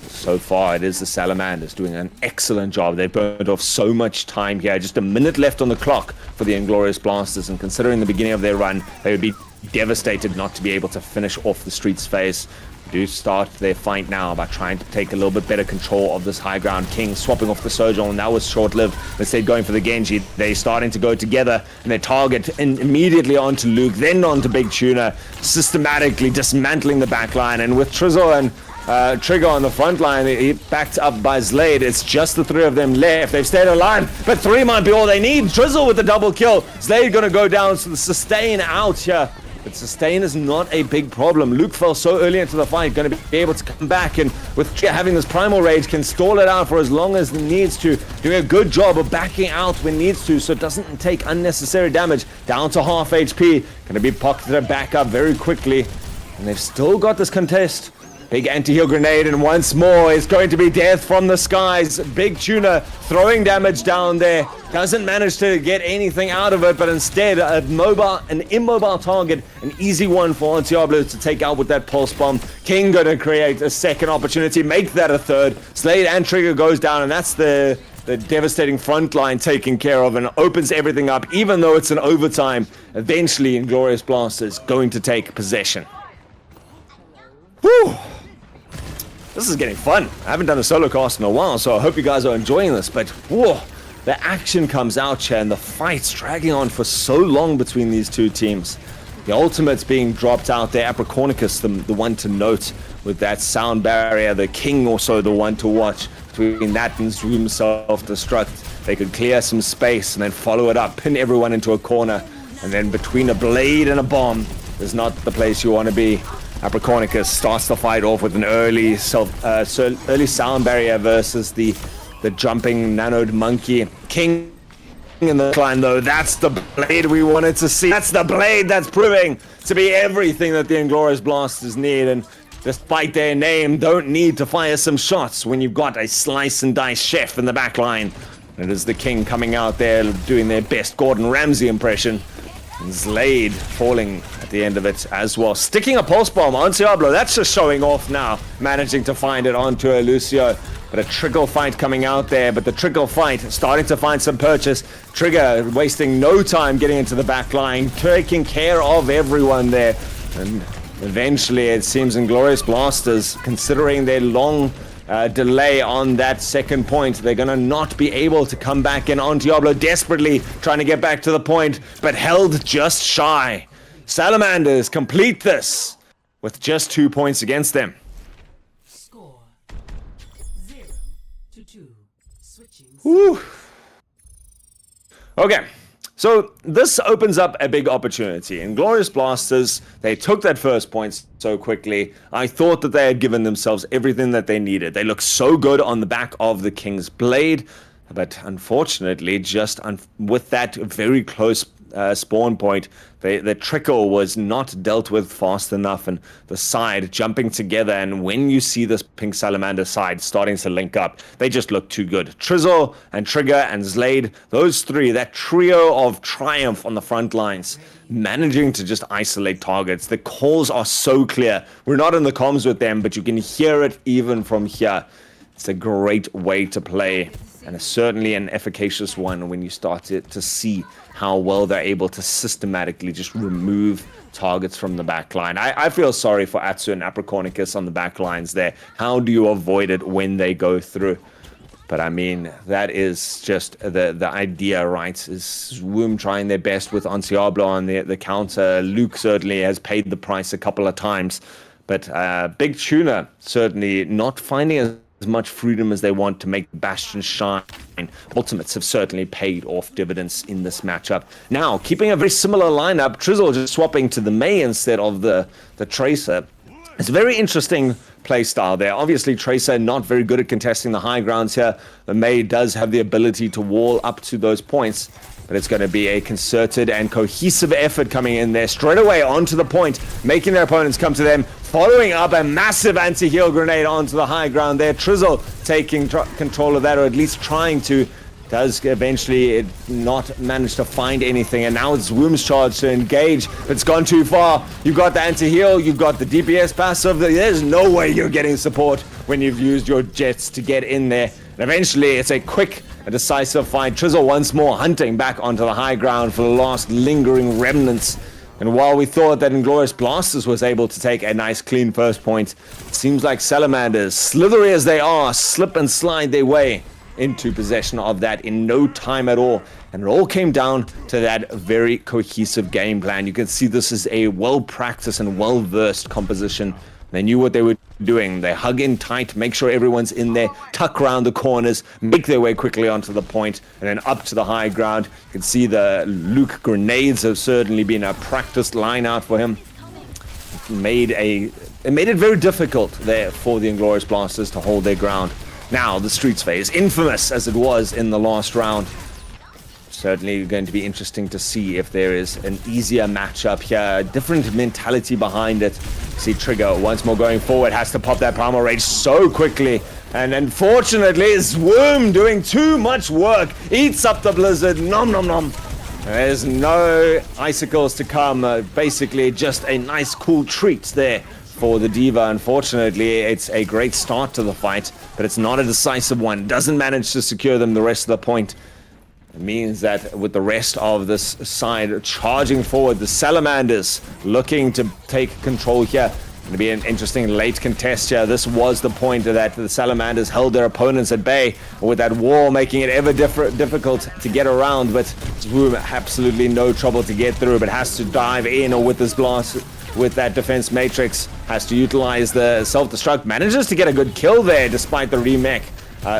So far, it is the Salamanders doing an excellent job. They've burned off so much time here. Just a minute left on the clock for the Inglorious Blasters, and considering the beginning of their run, they would be devastated not to be able to finish off the Streets phase. They do start their fight now by trying to take a little bit better control of this high ground. King swapping off the Sojourn, and that was short-lived. Instead going for the Genji. They're starting to go together, and they target immediately onto Luke, then onto Big Tuna, systematically dismantling the backline. And with Trizzle and Trigger on the front line, he backed up by Slade. It's just the three of them left. They've stayed alive, but three might be all they need. Trizzle with the double kill. Slade gonna go down, so the sustain out here. But sustain is not a big problem. Luke fell so early into the fight, gonna be able to come back, and with Trigger having this primal rage, can stall it out for as long as it needs to. Doing a good job of backing out when needs to, so it doesn't take unnecessary damage. Down to half HP. Gonna be pocketed back up very quickly. And they've still got this contest. Big anti-heal grenade, and once more it's going to be death from the skies. Big Tuna throwing damage down there. Doesn't manage to get anything out of it, but instead an immobile target, an easy one for Diablo to take out with that pulse bomb. King gonna create a second opportunity, make that a third. Slade and Trigger goes down, and that's the devastating front line taken care of, and opens everything up. Even though it's an overtime, eventually Inglorious Blasters going to take possession. Whew! This is getting fun. I haven't done a solo cast in a while, so I hope you guys are enjoying this, but whoa, the action comes out here, and the fight's dragging on for so long between these two teams. The ultimate's being dropped out there. Apricornicus, the one to note with that sound barrier. The King also the one to watch. Between that and Zoom self-destruct, they could clear some space and then follow it up, pin everyone into a corner, and then between a blade and a bomb is not the place you want to be. Apricornicus starts the fight off with an early sound barrier versus the jumping nanoed monkey. King in the climb though, that's the blade we wanted to see. That's the blade that's proving to be everything that the Inglorious Blasters need, and despite their name, don't need to fire some shots when you've got a slice and dice chef in the back line. It is the King coming out there doing their best Gordon Ramsay impression. And Slade falling at the end of it as well. Sticking a pulse bomb on Diablo. That's just showing off now. Managing to find it onto a Lucio. But a trickle fight coming out there. But the trickle fight starting to find some purchase. Trigger wasting no time getting into the back line. Taking care of everyone there. And eventually it seems Inglorious Blasters, considering their long delay on that second point, they're gonna not be able to come back in on Diablo, desperately trying to get back to the point, but held just shy. Salamanders complete this with just 2 points against them. Score 0-2. Switching. Woo. Okay. So this opens up a big opportunity. Inglorious Blasters, they took that first point so quickly. I thought that they had given themselves everything that they needed. They looked so good on the back of the King's Blade, but unfortunately, just with that very close spawn point, the trickle was not dealt with fast enough, and the side jumping together, and when you see this pink salamander side starting to link up, they just look too good. Trizzle and Trigger and Slade, those three, that trio of triumph on the front lines, managing to just isolate targets. The calls are so clear. We're not in the comms with them, but you can hear it even from here. It's a great way to play, and it's certainly an efficacious one when you start to see how well they're able to systematically just remove targets from the back line. I feel sorry for Atsu and Apricornicus on the back lines there. How do you avoid it when they go through? But I mean, that is just the idea, right? Is Woom trying their best with Diablo on the counter. Luke certainly has paid the price a couple of times. But Big Tuna certainly not finding as much freedom as they want to make Bastion shine. Ultimates have certainly paid off dividends in this matchup. Now, keeping a very similar lineup, Trizzle just swapping to the Mei instead of the Tracer. It's a very interesting play style there. Obviously, Tracer not very good at contesting the high grounds here. The Mei does have the ability to wall up to those points, but it's going to be a concerted and cohesive effort coming in there straight away onto the point, making their opponents come to them, following up a massive anti-heal grenade onto the high ground there. Trizzle taking control of that, or at least trying to. Does eventually not manage to find anything, and now it's Woom's charge to engage. It's gone too far. You've got the anti-heal, you've got the DPS passive. There's no way you're getting support when you've used your jets to get in there. And eventually, it's a quick, decisive fight. Trizzle once more hunting back onto the high ground for the last lingering remnants. And while we thought that Inglorious Blasters was able to take a nice clean first point, it seems like Salamanders, slithery as they are, slip and slide their way into possession of that in no time at all. And it all came down to that very cohesive game plan. You can see this is a well-practiced and well-versed composition. They knew what they were doing. They hug in tight, make sure everyone's in there, tuck around the corners, make their way quickly onto the point, and then up to the high ground. You can see the Luke grenades have certainly been a practiced line out for him. It made it very difficult there for the Inglorious Blasters to hold their ground. Now, the Streets phase, infamous as it was in the last round. Certainly going to be interesting to see if there is an easier matchup here, a different mentality behind it. See Trigger once more going forward, has to pop that Primal Rage so quickly. And unfortunately, Worm doing too much work, eats up the Blizzard, nom nom nom. There's no icicles to come, basically just a nice cool treat there for the Diva. Unfortunately, it's a great start to the fight, but it's not a decisive one. Doesn't manage to secure them the rest of the point. It means that with the rest of this side charging forward, the Salamanders looking to take control here. Going to be an interesting late contest here. This was the point that the Salamanders held their opponents at bay, with that wall making it ever difficult to get around, but Zoom absolutely no trouble to get through, but has to dive in, or with this blast, with that defense matrix, has to utilize the self-destruct, manages to get a good kill there despite the remake.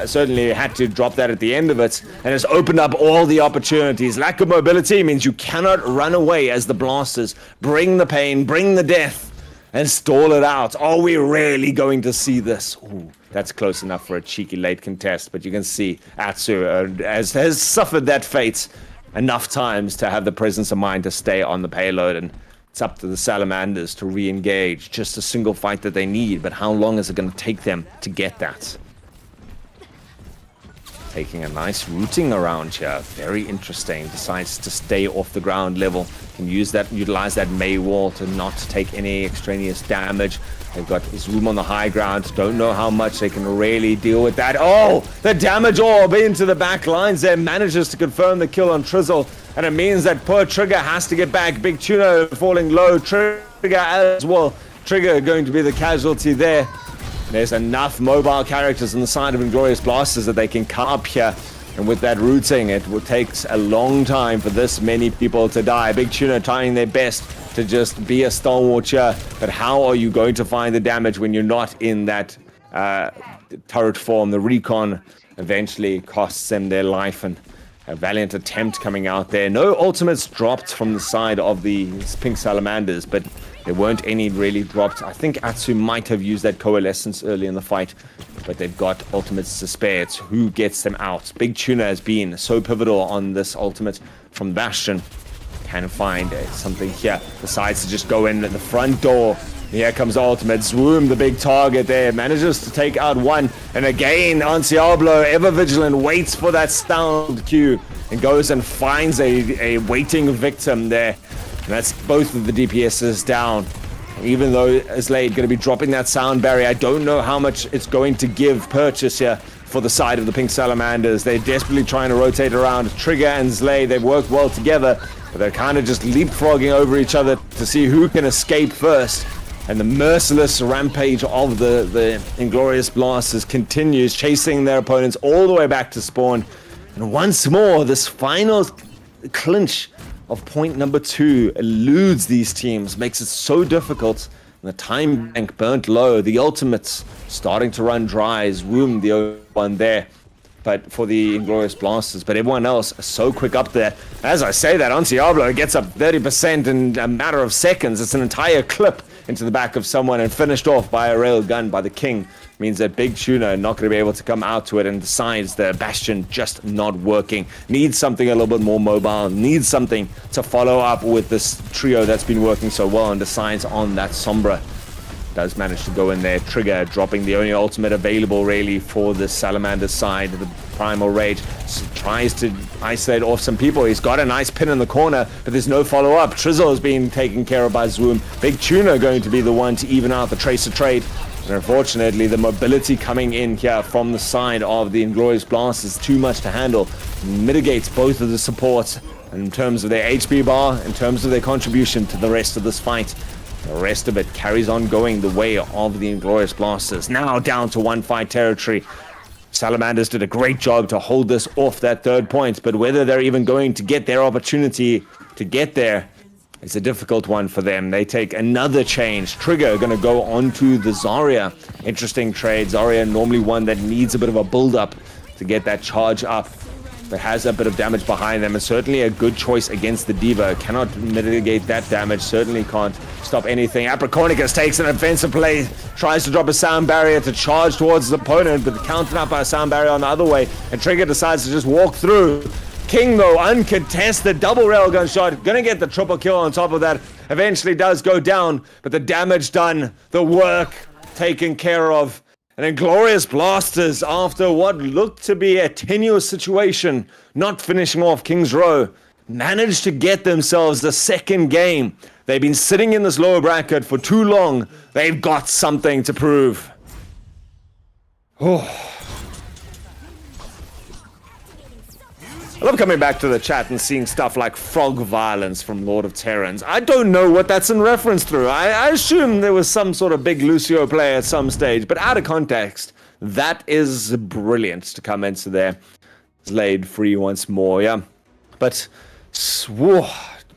Certainly had to drop that at the end of it, and it's opened up all the opportunities. Lack of mobility means you cannot run away as the Blasters bring the pain, bring the death, and stall it out. Are we really going to see this? Ooh, that's close enough for a cheeky late contest, but you can see Atsu has suffered that fate enough times to have the presence of mind to stay on the payload, and it's up to the Salamanders to re-engage. Just a single fight that they need, but how long is it going to take them to get that? Taking a nice routing around here. Very interesting. Decides to stay off the ground level. Can utilize that May wall to not take any extraneous damage. They've got Zoom on the high ground. Don't know how much they can really deal with that. Oh, the damage orb into the back lines there. Manages to confirm the kill on Trizzle. And it means that poor Trigger has to get back. Big Tuna falling low. Trigger as well. Trigger going to be the casualty there. There's enough mobile characters on the side of Inglorious Blasters that they can come up here. And with that routing, it will take a long time for this many people to die. Big Tuna trying their best to just be a stalwart here. But how are you going to find the damage when you're not in that turret form? The recon eventually costs them their life, and a valiant attempt coming out there. No ultimates dropped from the side of the Pink Salamanders, but there weren't any really dropped. I think Atsu might have used that coalescence early in the fight, but they've got ultimates to spare. It's who gets them out. Big Tuna has been so pivotal on this ultimate from Bastion. Can find something here. Decides to just go in at the front door. Here comes ultimate. Swoom, the big target there. Manages to take out one. And again, Anciablo, ever vigilant, waits for that sound cue and goes and finds a waiting victim there. And that's both of the DPSs down. Even though Slade going to be dropping that sound barrier, I don't know how much it's going to give purchase here for the side of the Pink Salamanders. They're desperately trying to rotate around. Trigger and Slade, they've worked well together, but they're kind of just leapfrogging over each other to see who can escape first. And the merciless rampage of the Inglorious Blasters continues, chasing their opponents all the way back to spawn. And once more, this final clinch of point number 2 eludes these teams, makes it so difficult. And the time bank burnt low, the ultimates starting to run dry. Zoom, the only one there, but for the Inglorious Blasters, but everyone else is so quick up there. As I say that, Anciablo gets up 30% in a matter of seconds. It's an entire clip into the back of someone and finished off by a rail gun by the King. Means that Big Tuna not going to be able to come out to it, and decides the Bastion just not working. Needs something a little bit more mobile, needs something to follow up with this trio that's been working so well, and decides on that Sombra. Does manage to go in there. Trigger dropping the only ultimate available really for the Salamander side. The Primal Rage tries to isolate off some people. He's got a nice pin in the corner, but there's no follow-up. Trizzle is being taken care of by Zoom. Big Tuna going to be the one to even out the Tracer trade. And unfortunately, the mobility coming in here from the side of the Inglorious Blast is too much to handle. Mitigates both of the supports in terms of their HP bar, in terms of their contribution to the rest of this fight. The rest of it carries on going the way of the Inglorious Blasters. Now down to 1-5 territory. Salamanders did a great job to hold this off that third point, but whether they're even going to get their opportunity to get there, it's a difficult one for them. They take another change. Trigger going to go onto the Zarya. Interesting trade. Zarya normally one that needs a bit of a build-up to get that charge up, but has a bit of damage behind them, and certainly a good choice against the Diva. Cannot mitigate that damage, certainly can't stop anything. Apricornicus takes an offensive play, tries to drop a sound barrier to charge towards his opponent, but countered up by a sound barrier on the other way, and Trigger decides to just walk through. King, though, uncontested, double railgun shot, gonna get the triple kill on top of that. Eventually does go down, but the damage done, the work taken care of. And Inglorious Blasters, after what looked to be a tenuous situation, not finishing off King's Row, managed to get themselves the second game. They've been sitting in this lower bracket for too long. They've got something to prove. Oh. I love coming back to the chat and seeing stuff like frog violence from Lord of Terrans. I don't know what that's in reference through. I assume there was some sort of big Lucio play at some stage, but out of context, that is brilliant to come into there. It's laid free once more, yeah. But, whoa,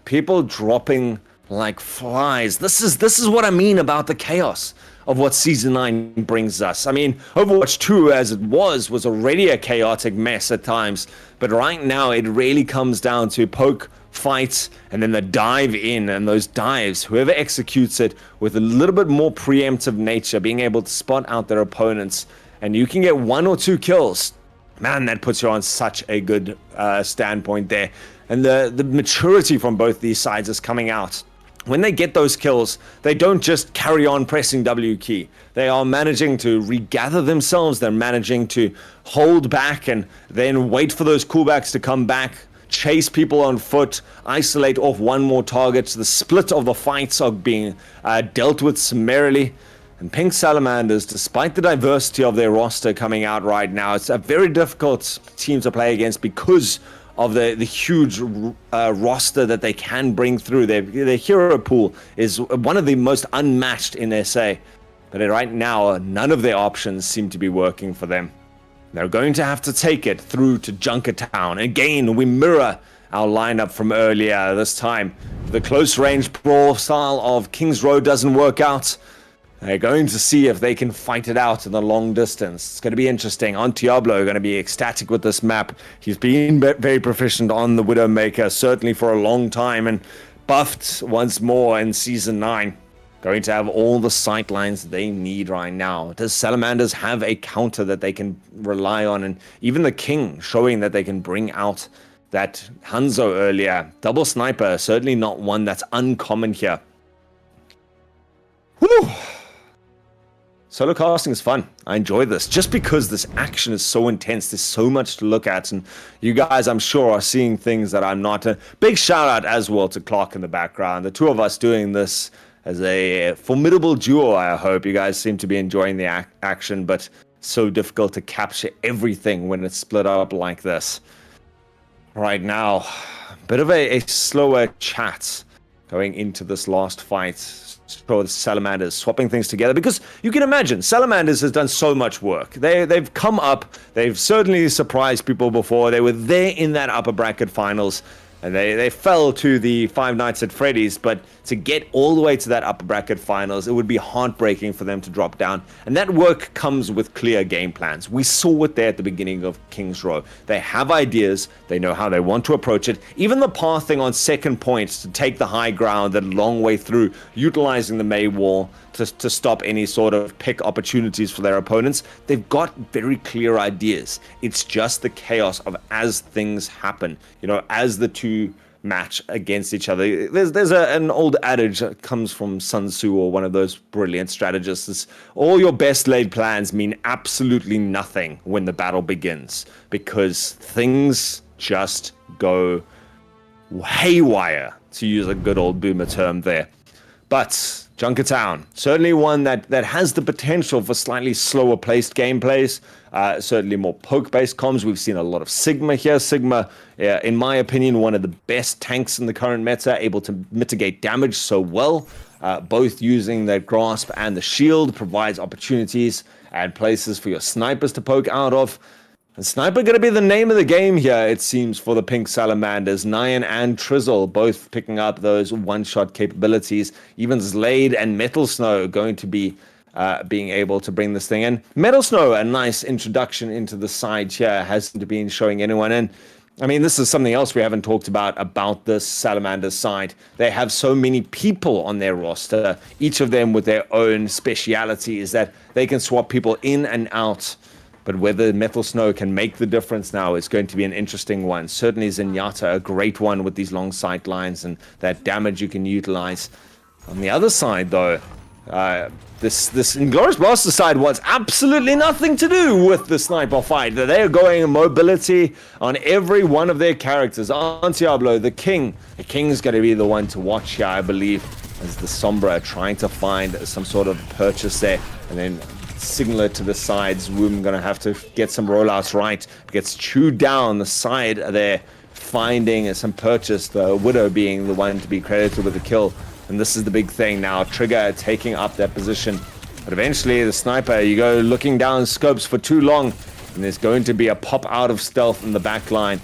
people dropping like flies. This is what I mean about the chaos of what Season 9 brings us. I mean, Overwatch 2, as it was already a chaotic mess at times, but right now it really comes down to poke fight, and then the dive in, and those dives, whoever executes it with a little bit more preemptive nature, being able to spot out their opponents, and you can get 1 or 2 kills. Man, that puts you on such a good standpoint there. And the maturity from both these sides is coming out. When they get those kills, they don't just carry on pressing W key. They are managing to regather themselves. They're managing to hold back and then wait for those coolbacks to come back, chase people on foot, isolate off one more target. The split of the fights are being dealt with summarily. And Pink Salamanders, despite the diversity of their roster coming out right now, it's a very difficult team to play against because of the huge roster that they can bring through. Their hero pool is one of the most unmatched in SA. But right now, none of their options seem to be working for them. They're going to have to take it through to Junkertown. Again, we mirror our lineup from earlier this time. The close range brawl style of King's Road doesn't work out. They're going to see if they can fight it out in the long distance. It's going to be interesting. Diablo going to be ecstatic with this map. He's been very proficient on the Widowmaker, certainly for a long time, and buffed once more in Season 9. Going to have all the sight lines they need right now. Does Salamanders have a counter that they can rely on? And even the King showing that they can bring out that Hanzo earlier. Double sniper, certainly not one that's uncommon here. Whew! Solo casting is fun. I enjoy this just because this action is so intense. There's so much to look at, and you guys, I'm sure, are seeing things that I'm not. A big shout out as well to Clark in the background. The two of us doing this as a formidable duo. I hope you guys seem to be enjoying the action, but so difficult to capture everything when it's split up like this. Right now, bit of a slower chat going into this last fight. For the Salamanders swapping things together, because you can imagine Salamanders has done so much work. They've come up, they've certainly surprised people before. They were there in that upper bracket finals, and they fell to the Five Nights at Freddy's, but to get all the way to that upper bracket finals, it would be heartbreaking for them to drop down. And that work comes with clear game plans. We saw it there at the beginning of King's Row. They have ideas, they know how they want to approach it. Even the pathing on second point to take the high ground that long way through, utilizing the May wall to stop any sort of pick opportunities for their opponents. They've got very clear ideas. It's just the chaos of as things happen, as the two match against each other. There's an old adage that comes from Sun Tzu, or one of those brilliant strategists. It's, all your best laid plans mean absolutely nothing when the battle begins, because things just go haywire, to use a good old boomer term there. But Junkertown, certainly one that has the potential for slightly slower placed gameplays, certainly more poke-based comms. We've seen a lot of Sigma here. Sigma, in my opinion, one of the best tanks in the current meta, able to mitigate damage so well. Both using the grasp and the shield provides opportunities and places for your snipers to poke out of. And Sniper going to be the name of the game here, it seems, for the Pink Salamanders. Nyan and Trizzle both picking up those one-shot capabilities. Even Zlade and Metal Snow going to be being able to bring this thing in. Metal Snow, a nice introduction into the side here, hasn't been showing anyone in. I mean, this is something else we haven't talked about this Salamanders side. They have so many people on their roster, each of them with their own specialities, that they can swap people in and out. But whether Metal Snow can make the difference now is going to be an interesting one. Certainly Zenyatta, a great one with these long sight lines and that damage you can utilize. On the other side, though, this Inglorious Blaster side wants absolutely nothing to do with the sniper fight. They're going mobility on every one of their characters. Diablo, the King. The King's going to be the one to watch here, I believe, as the Sombra are trying to find some sort of purchase there. And then signal it to the sides. Woom gonna have to get some rollouts right. Gets chewed down the side there, finding some purchase. The Widow being the one to be credited with the kill. And this is the big thing now. Trigger taking up that position. But eventually the Sniper, you go looking down scopes for too long, and there's going to be a pop out of stealth in the back line.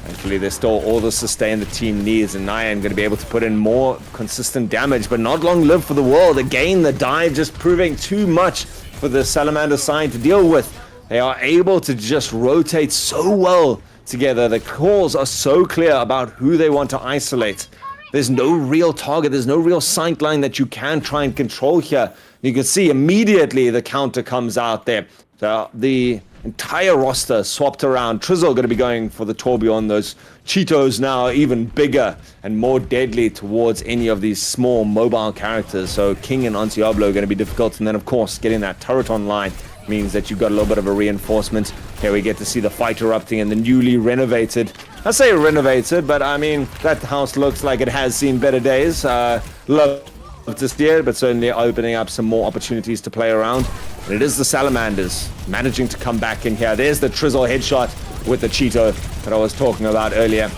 Thankfully, there's still all the sustain the team needs, and Nyan going to be able to put in more consistent damage, but not long live for the world. Again, the dive just proving too much for the Salamander side to deal with. They are able to just rotate so well together. The calls are so clear about who they want to isolate. There's no real target. There's no real sight line that you can try and control here. You can see immediately the counter comes out there. So the entire roster swapped around. Trizzle going to be going for the Torbjorn. Those Cheetos now even bigger and more deadly towards any of these small mobile characters. So King and Antiablo are going to be difficult. And then, of course, getting that turret online means that you've got a little bit of a reinforcement. Here we get to see the fight erupting in the newly renovated. I say renovated, but I mean, that house looks like it has seen better days. Love to see it, but certainly opening up some more opportunities to play around. And it is the Salamanders managing to come back in here. There's the Trizzle headshot with the Cheeto that I was talking about earlier.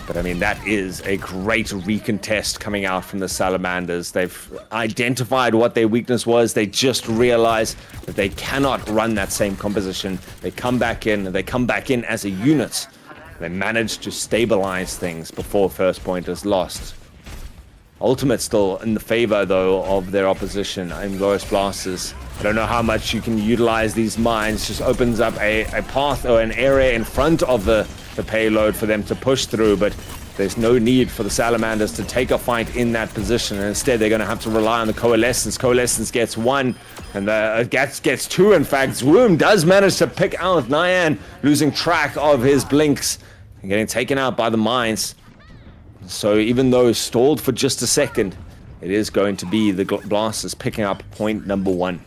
But I mean, that is a great recontest coming out from the Salamanders. They've identified what their weakness was. They just realized that they cannot run that same composition. They come back in as a unit. They managed to stabilize things before first point is lost. Ultimate still in the favor, though, of their opposition. Inglorious Blasters. I don't know how much you can utilize these mines. Just opens up a path or an area in front of the payload for them to push through, but there's no need for the Salamanders to take a fight in that position, and instead they're going to have to rely on the Coalescence. Coalescence gets one, and gets two, in fact. Zwoom does manage to pick out Nyan, losing track of his blinks and getting taken out by the mines. So even though stalled for just a second, it is going to be the Blasters picking up point number 1.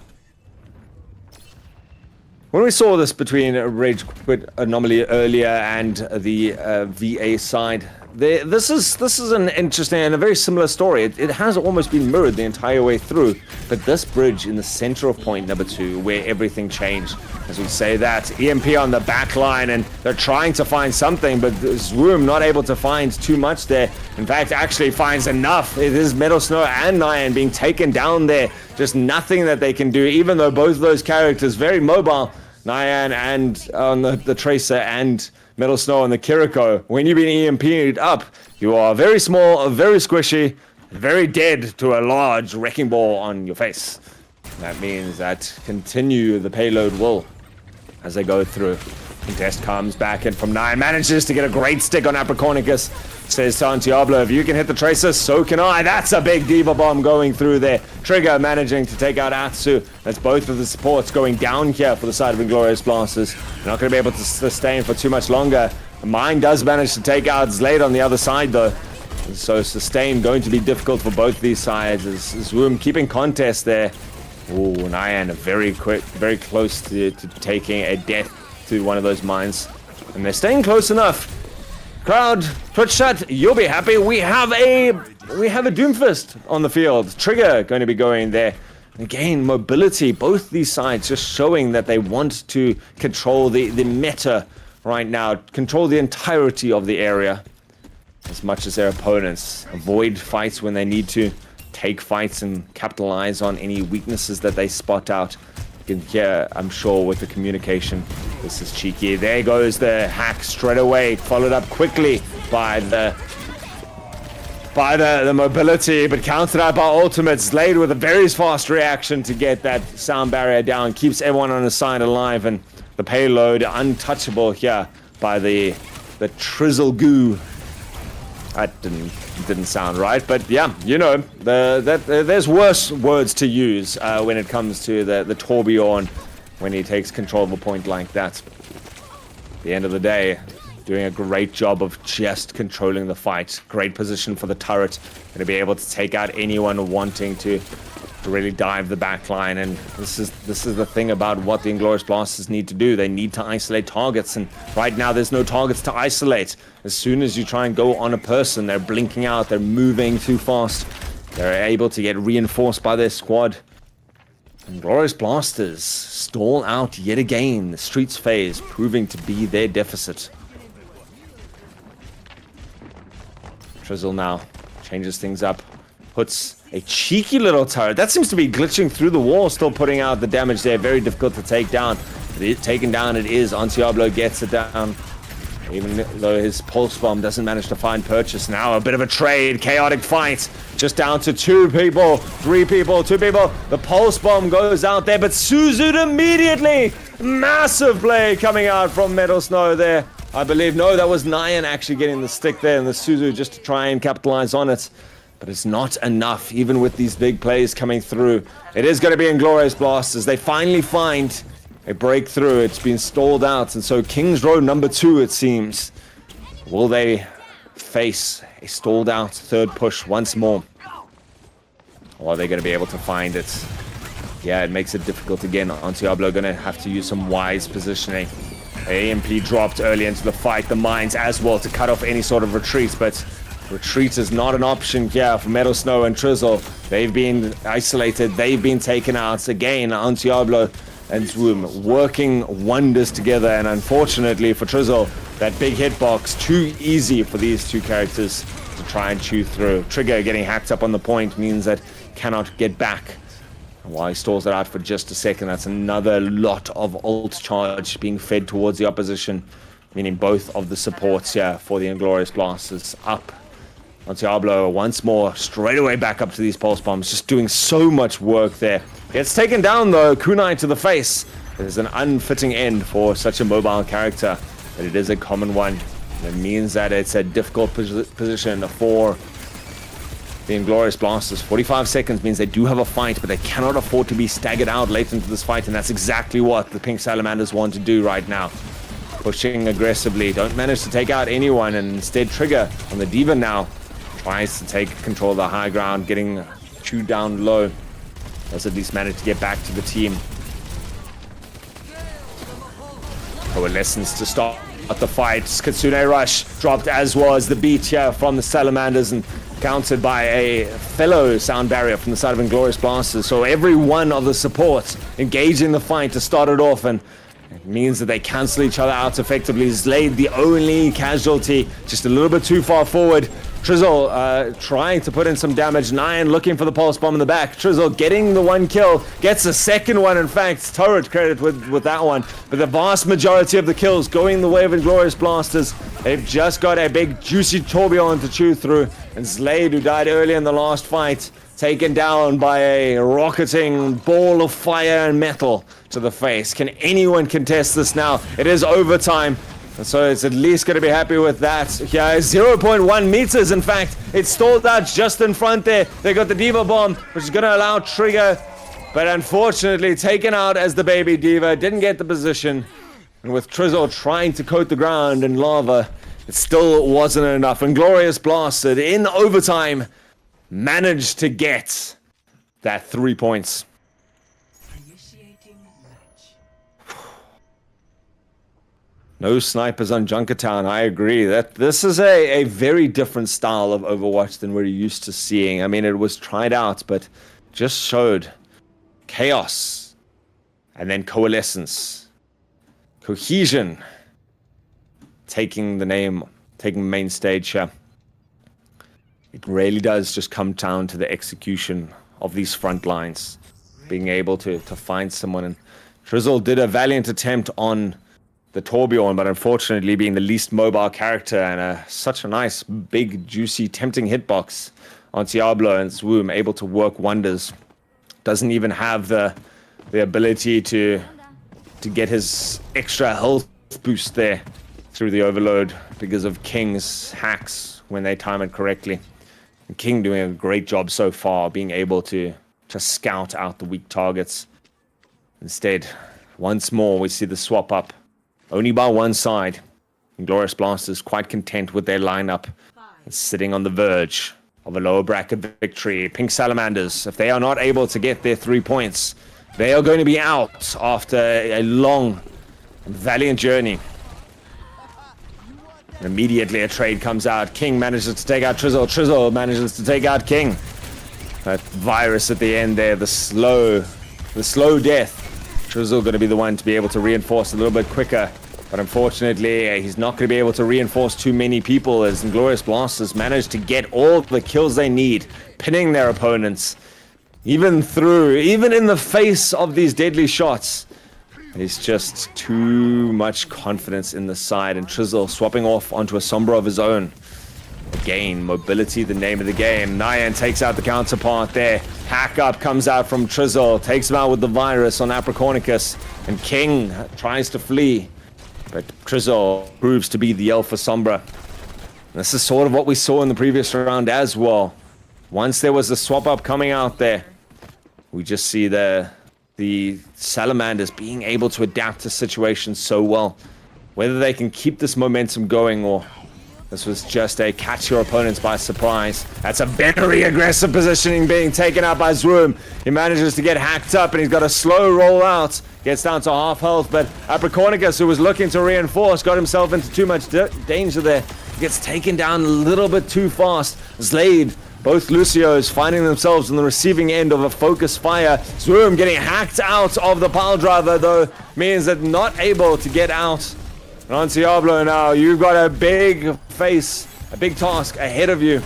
When we saw this between Rage Quit Anomaly earlier and the VA side, this is an interesting and a very similar story. It has almost been mirrored the entire way through, but this bridge in the center of point number 2, where everything changed. As we say that, EMP on the back line, and they're trying to find something, but Zwoom not able to find too much there. In fact, actually finds enough. It is Metal Snow and Nyan being taken down there. Just nothing that they can do, even though both of those characters very mobile. Nyan and on the Tracer and Metal Snow on the Kiriko. When you've been EMP'd up, you are very small, very squishy, very dead to a large wrecking ball on your face. That means that continue the payload will as they go through. Contest comes back in from Nyan, manages to get a great stick on Apricornicus. Says Santiablo, if you can hit the Tracer, so can I. That's a big Diva Bomb going through there. Trigger managing to take out Atsu. That's both of the supports going down here for the side of Inglorious Blasters. They're not going to be able to sustain for too much longer. The Mine does manage to take out Zlade on the other side, though. So sustain going to be difficult for both these sides. As Zwoom keeping contest there. Ooh, Nyan very quick, very close to taking a death to one of those mines. And they're staying close enough. Crowd, Twitch chat, you'll be happy. We have a Doomfist on the field. Trigger going to be going there. Again, mobility. Both these sides just showing that they want to control the meta right now. Control the entirety of the area as much as their opponents. Avoid fights when they need to. Take fights and capitalize on any weaknesses that they spot out. You can hear, I'm sure, with the communication. This is cheeky. There goes the hack straight away, followed up quickly by the mobility, but countered out by ultimate. Zlade with a very fast reaction to get that sound barrier down, keeps everyone on his side alive, and the payload untouchable here by the Trizzle goo. That didn't sound right, but yeah, you know, there's worse words to use when it comes to the Torbjorn when he takes control of a point like that. At the end of the day, doing a great job of just controlling the fight. Great position for the turret, going to be able to take out anyone wanting to really dive the back line. And this is the thing about what the Inglorious Blasters need to do. They need to isolate targets, and right now there's no targets to isolate. As soon as you try and go on a person, they're blinking out, they're moving too fast. They're able to get reinforced by their squad. Inglorious Blasters stall out yet again. The Streets phase proving to be their deficit. Trizzle now changes things up. Puts a cheeky little turret. That seems to be glitching through the wall, still putting out the damage there. Very difficult to take down. Taken down it is. Antiablo gets it down. Even though his pulse bomb doesn't manage to find purchase. Now a bit of a trade. Chaotic fight. Just down to 2 people. 3 people. 2 people. The pulse bomb goes out there, but Suzu immediately Massive play coming out from Metal Snow there. I believe, no, that was Nyan actually getting the stick there, and the Suzu just to try and capitalize on it. But it's not enough, even with these big plays coming through. It is going to be Inglorious Blasters. They finally find a breakthrough. It's been stalled out, and so King's Row number 2, it seems. Will they face a stalled out third push once more? Or are they going to be able to find it? Yeah, it makes it difficult again. Diablo going to have to use some wise positioning. AMP dropped early into the fight. The mines as well to cut off any sort of retreat, but retreat is not an option here for Metal Snow and Trizzle. They've been isolated. They've been taken out. Again, Diablo and Swoom working wonders together, and unfortunately for Trizzle, that big hitbox too easy for these two characters to try and chew through. Trigger getting hacked up on the point means that cannot get back. And while he stalls it out for just a second, that's another lot of ult charge being fed towards the opposition, meaning both of the supports here for the Inglorious Blasters up. Diablo once more straight away back up to these pulse bombs, just doing so much work there. Gets taken down though, kunai to the face. It is an unfitting end for such a mobile character, but it is a common one. It means that it's a difficult position for the Inglorious Blasters. 45 seconds means they do have a fight, but they cannot afford to be staggered out late into this fight, and that's exactly what the Pink Salamanders want to do right now. Pushing aggressively, don't manage to take out anyone, and instead Trigger on the Diva now tries to take control of the high ground, getting chewed down low. Does at least manage to get back to the team. Coalescence to start the fight. Kitsune Rush dropped as was the beat here from the Salamanders, and countered by a fellow sound barrier from the side of Inglorious Blasters. So every one of the supports engaging the fight to start it off, and it means that they cancel each other out effectively. Zlayed the only casualty, just a little bit too far forward. Trizzle trying to put in some damage. Nyan looking for the pulse bomb in the back. Trizzle getting the one kill, gets a second one, in fact. Turret credit with that one. But the vast majority of the kills going the way of Inglorious Blasters. They've just got a big juicy tourbillon to chew through. And Zlayed, who died early in the last fight, taken down by a rocketing ball of fire and metal to the face. Can anyone contest this now? It is overtime. And so it's at least going to be happy with that. Yeah, 0.1 meters, in fact. It's stalled out just in front there. They got the Diva Bomb, which is going to allow Trigger. But unfortunately, taken out as the baby Diva. Didn't get the position. And with Trizzle trying to coat the ground in lava, it still wasn't enough. Inglorious Blasted in overtime managed to get that 3 points. No snipers on Junkertown, I agree. That this is a very different style of Overwatch than we're used to seeing. I mean, it was tried out, but just showed chaos, and then coalescence, cohesion, taking the main stage here. It really does just come down to the execution of these front lines, being able to find someone. And Trizzle did a valiant attempt on the Torbjorn, but unfortunately being the least mobile character and such a nice, big, juicy, tempting hitbox on Diablo and Swoom, able to work wonders. Doesn't even have the ability to get his extra health boost there through the overload because of King's hacks when they time it correctly. And King doing a great job so far, being able to scout out the weak targets. Instead, once more, we see the swap up. Only by one side. Inglorious Blasters quite content with their lineup. And sitting on the verge of a lower bracket victory. Pink Salamanders, if they are not able to get their 3 points, they are going to be out after a long and valiant journey. Immediately a trade comes out. King manages to take out Trizzle. Trizzle manages to take out King. That virus at the end there, the slow death. Trizzle going to be the one to be able to reinforce a little bit quicker. But unfortunately, he's not going to be able to reinforce too many people as Inglorious Blasters managed to get all the kills they need, pinning their opponents. Even in the face of these deadly shots. There's just too much confidence in the side, and Trizzle swapping off onto a Sombra of his own. Again, mobility, the name of the game. Nyan takes out the counterpart there. Hack up comes out from Trizzle, takes him out with the virus on Apricornicus, and King tries to flee. But Trizzle proves to be the Alpha Sombra. This is sort of what we saw in the previous round as well. Once there was a swap up coming out there, we just see the Salamanders being able to adapt to situations so well. Whether they can keep this momentum going or this was just a catch your opponents by surprise. That's a very aggressive positioning being taken out by Zwoom. He manages to get hacked up and he's got a slow roll out. Gets down to half health, but Apricornicus, who was looking to reinforce, got himself into too much danger there. He gets taken down a little bit too fast. Zlayed, both Lucios finding themselves on the receiving end of a focus fire. Zwoom getting hacked out of the pile driver, though, means that not able to get out. And on Diablo now, you've got a big face, a big task ahead of you.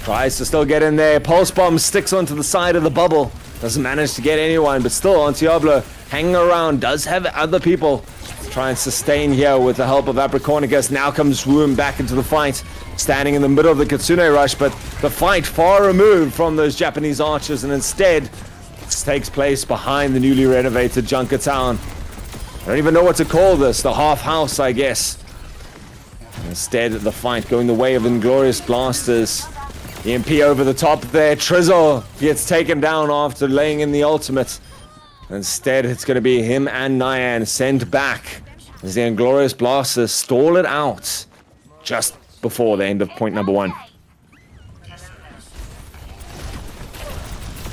Tries to still get in there. Pulse Bomb sticks onto the side of the bubble. Doesn't manage to get anyone, but still on Diablo hanging around. Does have other people to try and sustain here with the help of Apricornicus. Now comes Zwoom back into the fight, standing in the middle of the Kitsune rush, but the fight far removed from those Japanese archers, and instead this takes place behind the newly renovated Junker Town. I don't even know what to call this. The half house, I guess. Instead, the fight going the way of Inglorious Blasters. EMP over the top there. Trizzle gets taken down after laying in the ultimate. Instead, it's going to be him and Nyan sent back as the Inglorious Blasters stall it out just before the end of point number 1.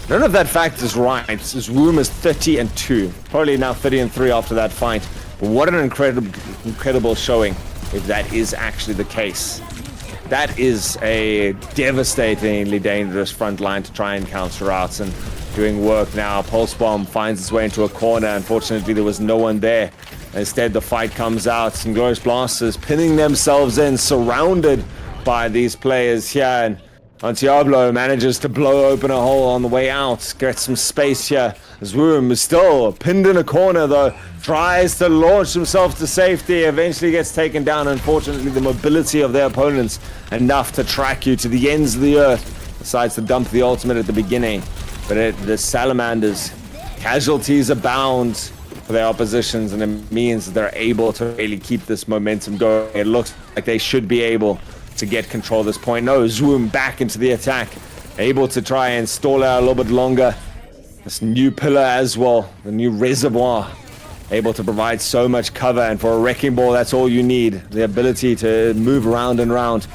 None of that fact is right. Zwoom is 30-2. Probably now 30-3 after that fight. But what an incredible showing if that is actually the case. That is a devastatingly dangerous front line to try and counter out, and doing work now. Pulse Bomb finds its way into a corner. Unfortunately, there was no one there. Instead, the fight comes out. Inglorious Blasters pinning themselves in, surrounded by these players here. And Diablo manages to blow open a hole on the way out, gets some space here. Zwoom is still pinned in a corner though, tries to launch himself to safety, eventually gets taken down. Unfortunately, the mobility of their opponents enough to track you to the ends of the earth. Decides to dump the ultimate at the beginning, but the Salamanders, casualties abound for their oppositions, and it means that they're able to really keep this momentum going. It looks like they should be able to get control at this point. No, Zwoom back into the attack, able to try and stall out a little bit longer. This new pillar as well, the new reservoir, able to provide so much cover, and for a wrecking ball, that's all you need. The ability to move around and around.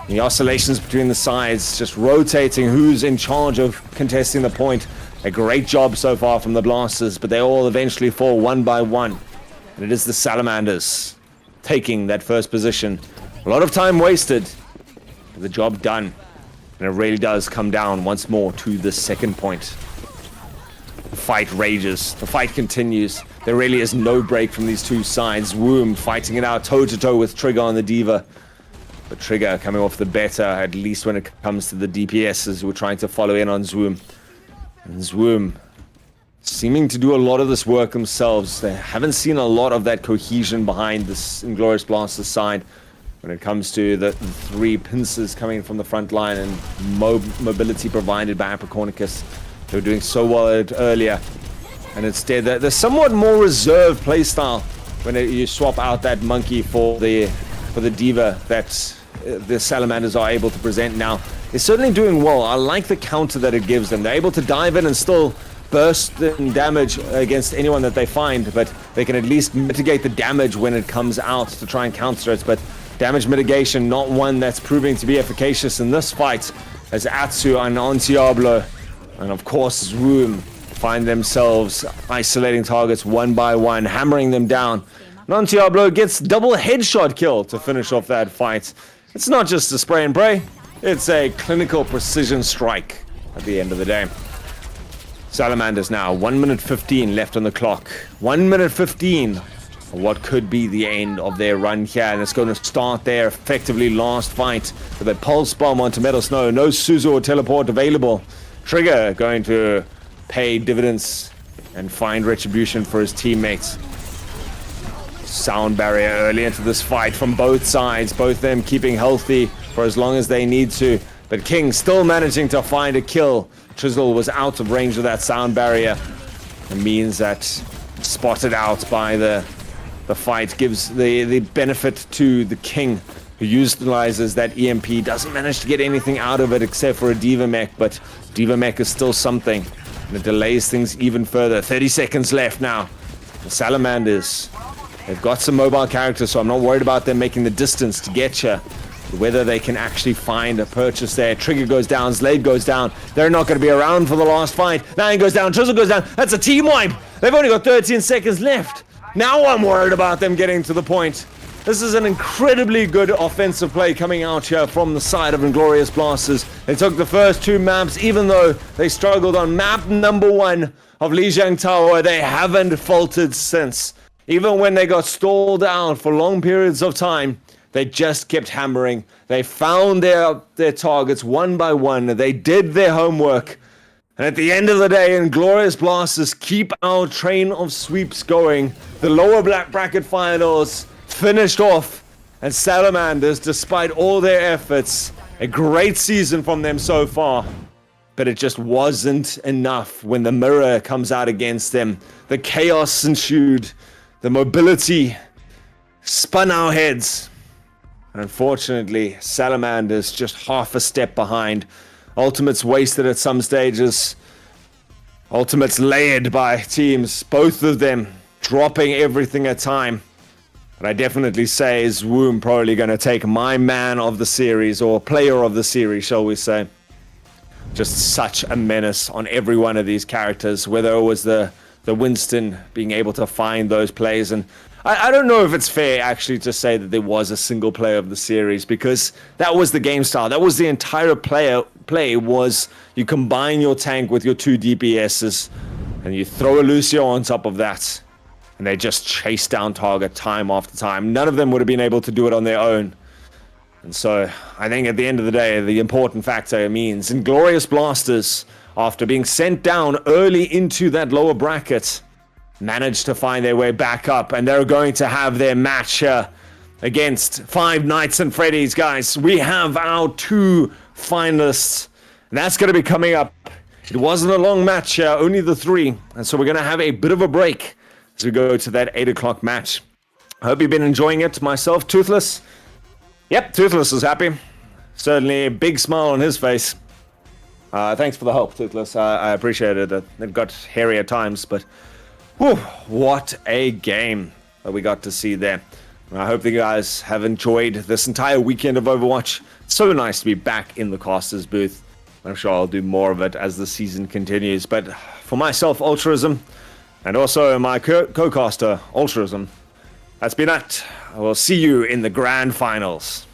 The oscillations between the sides, just rotating who's in charge of contesting the point. A great job so far from the Blasters, but they all eventually fall one by one. And it is the Salamanders taking that first position. A lot of time wasted, but the job done. And it really does come down once more to the second point. The fight rages. The fight continues. There really is no break from these two sides. Zwoom fighting it out toe-to-toe with Trigger on the Diva. But Trigger coming off the better, at least when it comes to the DPSs who are trying to follow in on Zwoom. And Zwoom seeming to do a lot of this work themselves. They haven't seen a lot of that cohesion behind this Inglorious Blasters side when it comes to the three pincers coming from the front line and mobility provided by Apricornicus. They were doing so well at it earlier, and instead they're somewhat more reserved playstyle when you swap out that monkey for the Diva that the Salamanders are able to present now. They're certainly doing well. I like the counter that it gives them. They're able to dive in and still burst in damage against anyone that they find, but they can at least mitigate the damage when it comes out to try and counter it. But damage mitigation, not one that's proving to be efficacious in this fight, as Atsu and Diablo and of course Zwoom find themselves isolating targets one by one, hammering them down. Diablo gets double headshot kill to finish off that fight. It's not just a spray and pray, it's a clinical precision strike at the end of the day. Salamanders now, 1 minute 15 left on the clock. 1 minute 15. What could be the end of their run here, and it's going to start their effectively last fight with a pulse bomb onto Metal Snow. No Suzu or teleport available. Trigger going to pay dividends and find retribution for his teammates. Sound barrier early into this fight from both sides, both them keeping healthy for as long as they need to. But King still managing to find a kill. Chisel was out of range of that sound barrier. It means that spotted out by the fight gives the benefit to the King, who utilizes that EMP. Doesn't manage to get anything out of it except for a Diva Mech, but Diva Mech is still something. And it delays things even further. 30 seconds left now. The Salamanders, they've got some mobile characters, so I'm not worried about them making the distance to get you. Whether they can actually find a purchase there. Trigger goes down, Slade goes down. They're not going to be around for the last fight. Nine goes down, Chisel goes down. That's a team wipe. They've only got 13 seconds left. Now I'm worried about them getting to the point. This is an incredibly good offensive play coming out here from the side of Inglorious Blasters. They took the first two maps, even though they struggled on map number 1 of Lijiang Tower. They haven't faltered since. Even when they got stalled out for long periods of time, they just kept hammering. They found their targets one by one. They did their homework. And at the end of the day, Inglorious Blasters keep our train of sweeps going. The lower black bracket finals finished off. And Salamanders, despite all their efforts, a great season from them so far. But it just wasn't enough when the mirror comes out against them. The chaos ensued. The mobility spun our heads. Unfortunately, Salamanders just half a step behind. Ultimates wasted at some stages. Ultimates layered by teams, both of them dropping everything at time. But I definitely say is Woom probably going to take my man of the series, or player of the series, shall we say. Just such a menace on every one of these characters, whether it was the Winston being able to find those plays. And I don't know if it's fair actually to say that there was a single player of the series, because that was the game style. That was the entire play was you combine your tank with your 2 DPSs and you throw a Lucio on top of that, and they just chase down target time after time. None of them would have been able to do it on their own. And so I think at the end of the day, the important factor means Inglorious Blasters, after being sent down early into that lower bracket, managed to find their way back up, and they're going to have their match against Five Nights and Freddy's, guys. We have our 2 finalists, and that's going to be coming up. It wasn't a long match, only the 3, and so we're going to have a bit of a break as we go to that 8 o'clock match. I hope you've been enjoying it. Myself, Toothless. Yep, Toothless is happy. Certainly a big smile on his face. Thanks for the help, Toothless. I appreciate it. It got hairy at times, but whew, what a game that we got to see there. I hope you guys have enjoyed this entire weekend of Overwatch. It's so nice to be back in the casters booth. I'm sure I'll do more of it as the season continues. But for myself, Ultraism, and also my co-caster, Ultraism, that's been it. I will see you in the grand finals.